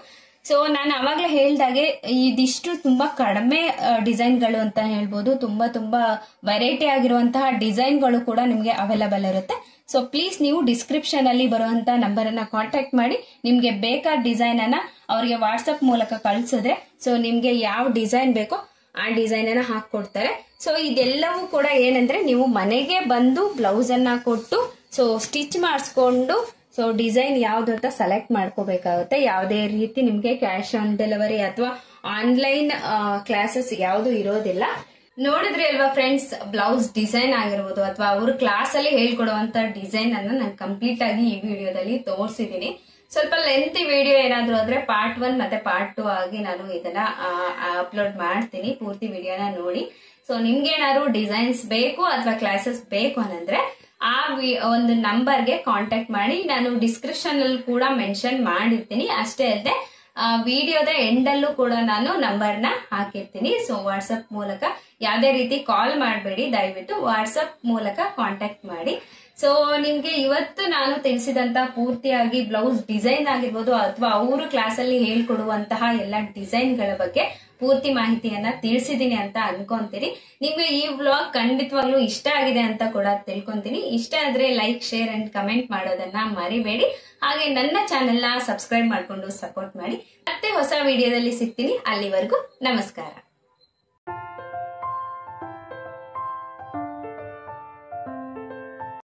Speaker 1: ಸೊ ನಾನು ಅವಾಗಲೇ ಹೇಳ್ದಾಗೆ ಇದಿಷ್ಟು ತುಂಬಾ ಕಡಿಮೆ ಡಿಸೈನ್ಗಳು ಅಂತ ಹೇಳ್ಬೋದು. ತುಂಬಾ ವೆರೈಟಿ ಆಗಿರುವಂತಹ ಡಿಸೈನ್ಗಳು ಕೂಡ ನಿಮಗೆ ಅವೈಲಬಲ್ ಇರುತ್ತೆ. ಸೊ ಪ್ಲೀಸ್ ನೀವು ಡಿಸ್ಕ್ರಿಪ್ಷನ್ ಅಲ್ಲಿ ಬರುವಂತ ನಂಬರ್ ಅನ್ನ ಕಾಂಟ್ಯಾಕ್ಟ್ ಮಾಡಿ ನಿಮ್ಗೆ ಬೇಕಾದ ಡಿಸೈನ್ ಅನ್ನ ಅವರಿಗೆ ವಾಟ್ಸ್ಆಪ್ ಮೂಲಕ ಕಳ್ಸಿದ್ರೆ ಸೊ ನಿಮ್ಗೆ ಯಾವ ಡಿಸೈನ್ ಬೇಕೋ ಆ ಡಿಸೈನ್ ಅನ್ನ ಹಾಕೊಡ್ತಾರೆ. ಸೊ ಇದೆಲ್ಲವೂ ಕೂಡ ಏನಂದ್ರೆ ನೀವು ಮನೆಗೆ ಬಂದು ಬ್ಲೌಸ್ ಅನ್ನ ಕೊಟ್ಟು ಸೊ ಸ್ಟಿಚ್ ಮಾಡಿಸ್ಕೊಂಡು ಸೊ ಡಿಸೈನ್ ಯಾವ್ದು ಅಂತ ಸೆಲೆಕ್ಟ್ ಮಾಡ್ಕೋಬೇಕಾಗುತ್ತೆ. ಯಾವುದೇ ರೀತಿ ನಿಮ್ಗೆ ಕ್ಯಾಶ್ ಆನ್ ಡೆಲಿವರಿ ಅಥವಾ ಆನ್ಲೈನ್ ಕ್ಲಾಸಸ್ ಯಾವುದು ಇರೋದಿಲ್ಲ. ನೋಡಿದ್ರಿ ಅಲ್ವಾ ಫ್ರೆಂಡ್ಸ್, ಬ್ಲೌಸ್ ಡಿಸೈನ್ ಆಗಿರ್ಬೋದು ಅಥವಾ ಅವರು ಕ್ಲಾಸ್ ಅಲ್ಲಿ ಹೇಳ್ಕೊಡುವಂತ ಡಿಸೈನ್ ಅನ್ನ ನಾನು ಕಂಪ್ಲೀಟ್ ಆಗಿ ಈ ವಿಡಿಯೋದಲ್ಲಿ ತೋರಿಸಿದೀನಿ. ಸ್ವಲ್ಪ ಲೆಂತಿ ವಿಡಿಯೋ ಏನಾದ್ರು ಆದ್ರೆ ಪಾರ್ಟ್ 1 ಮತ್ತೆ ಪಾರ್ಟ್ 2 ಆಗಿ ನಾನು ಇದನ್ನ ಅಪ್ಲೋಡ್ ಮಾಡ್ತೀನಿ. ಪೂರ್ತಿ ವಿಡಿಯೋನ ನೋಡಿ. ಸೊ ನಿಮ್ಗೆ ಏನಾದ್ರು ಡಿಸೈನ್ಸ್ ಬೇಕು ಅಥವಾ ಕ್ಲಾಸಸ್ ಬೇಕು ಅನ್ನಂದ್ರೆ ಆ ಒಂದು ನಂಬರ್ಗೆ ಕಾಂಟ್ಯಾಕ್ಟ್ ಮಾಡಿ. ನಾನು ಡಿಸ್ಕ್ರಿಪ್ಷನ್ ಅಲ್ಲಿ ಕೂಡ ಮೆನ್ಷನ್ ಮಾಡಿರ್ತೀನಿ. ಅಷ್ಟೇ ಅಲ್ಲದೆ ವಿಡಿಯೋದ ಎಂಡ್ ಅಲ್ಲೂ ಕೂಡ ನಾನು ನಂಬರ್ನ ಹಾಕಿರ್ತೀನಿ. ಸೊ ವಾಟ್ಸಪ್ ಮೂಲಕ ಯಾವುದೇ ರೀತಿ ಕಾಲ್ ಮಾಡಬೇಡಿ, ದಯವಿಟ್ಟು ವಾಟ್ಸಪ್ ಮೂಲಕ ಕಾಂಟ್ಯಾಕ್ಟ್ ಮಾಡಿ. ಸೊ ನಿಮ್ಗೆ ಇವತ್ತು ನಾನು ತಿಳಿಸಿದಂತ ಪೂರ್ತಿಯಾಗಿ ಬ್ಲೌಸ್ ಡಿಸೈನ್ ಆಗಿರ್ಬೋದು ಅಥವಾ ಅವರು ಕ್ಲಾಸ್ ಅಲ್ಲಿ ಹೇಳ್ಕೊಡುವಂತಹ ಎಲ್ಲ ಡಿಸೈನ್ ಗಳ ಬಗ್ಗೆ ಪೂರ್ತಿ ಮಾಹಿತಿಯನ್ನ ತಿಳಿಸಿದೀನಿ ಅಂತ ಅನ್ಕೊಂತೀನಿ. ನಿಮ್ಗೆ ಈ ವ್ಲಾಗ್ ಖಂಡಿತವಾಗ್ಲೂ ಇಷ್ಟ ಆಗಿದೆ ಅಂತ ಕೂಡ ತಿಳ್ಕೊಂತೀನಿ. ಇಷ್ಟ ಆದ್ರೆ ಲೈಕ್, ಶೇರ್ ಅಂಡ್ ಕಮೆಂಟ್ ಮಾಡೋದನ್ನ ಮರಿಬೇಡಿ. ಹಾಗೆ ನನ್ನ ಚಾನೆಲ್ ನ ಸಬ್ಸ್ಕ್ರೈಬ್ ಮಾಡ್ಕೊಂಡು ಸಪೋರ್ಟ್ ಮಾಡಿ. ಮತ್ತೆ ಹೊಸ ವಿಡಿಯೋದಲ್ಲಿ ಸಿಗ್ತೀನಿ. ಅಲ್ಲಿವರೆಗೂ ನಮಸ್ಕಾರ.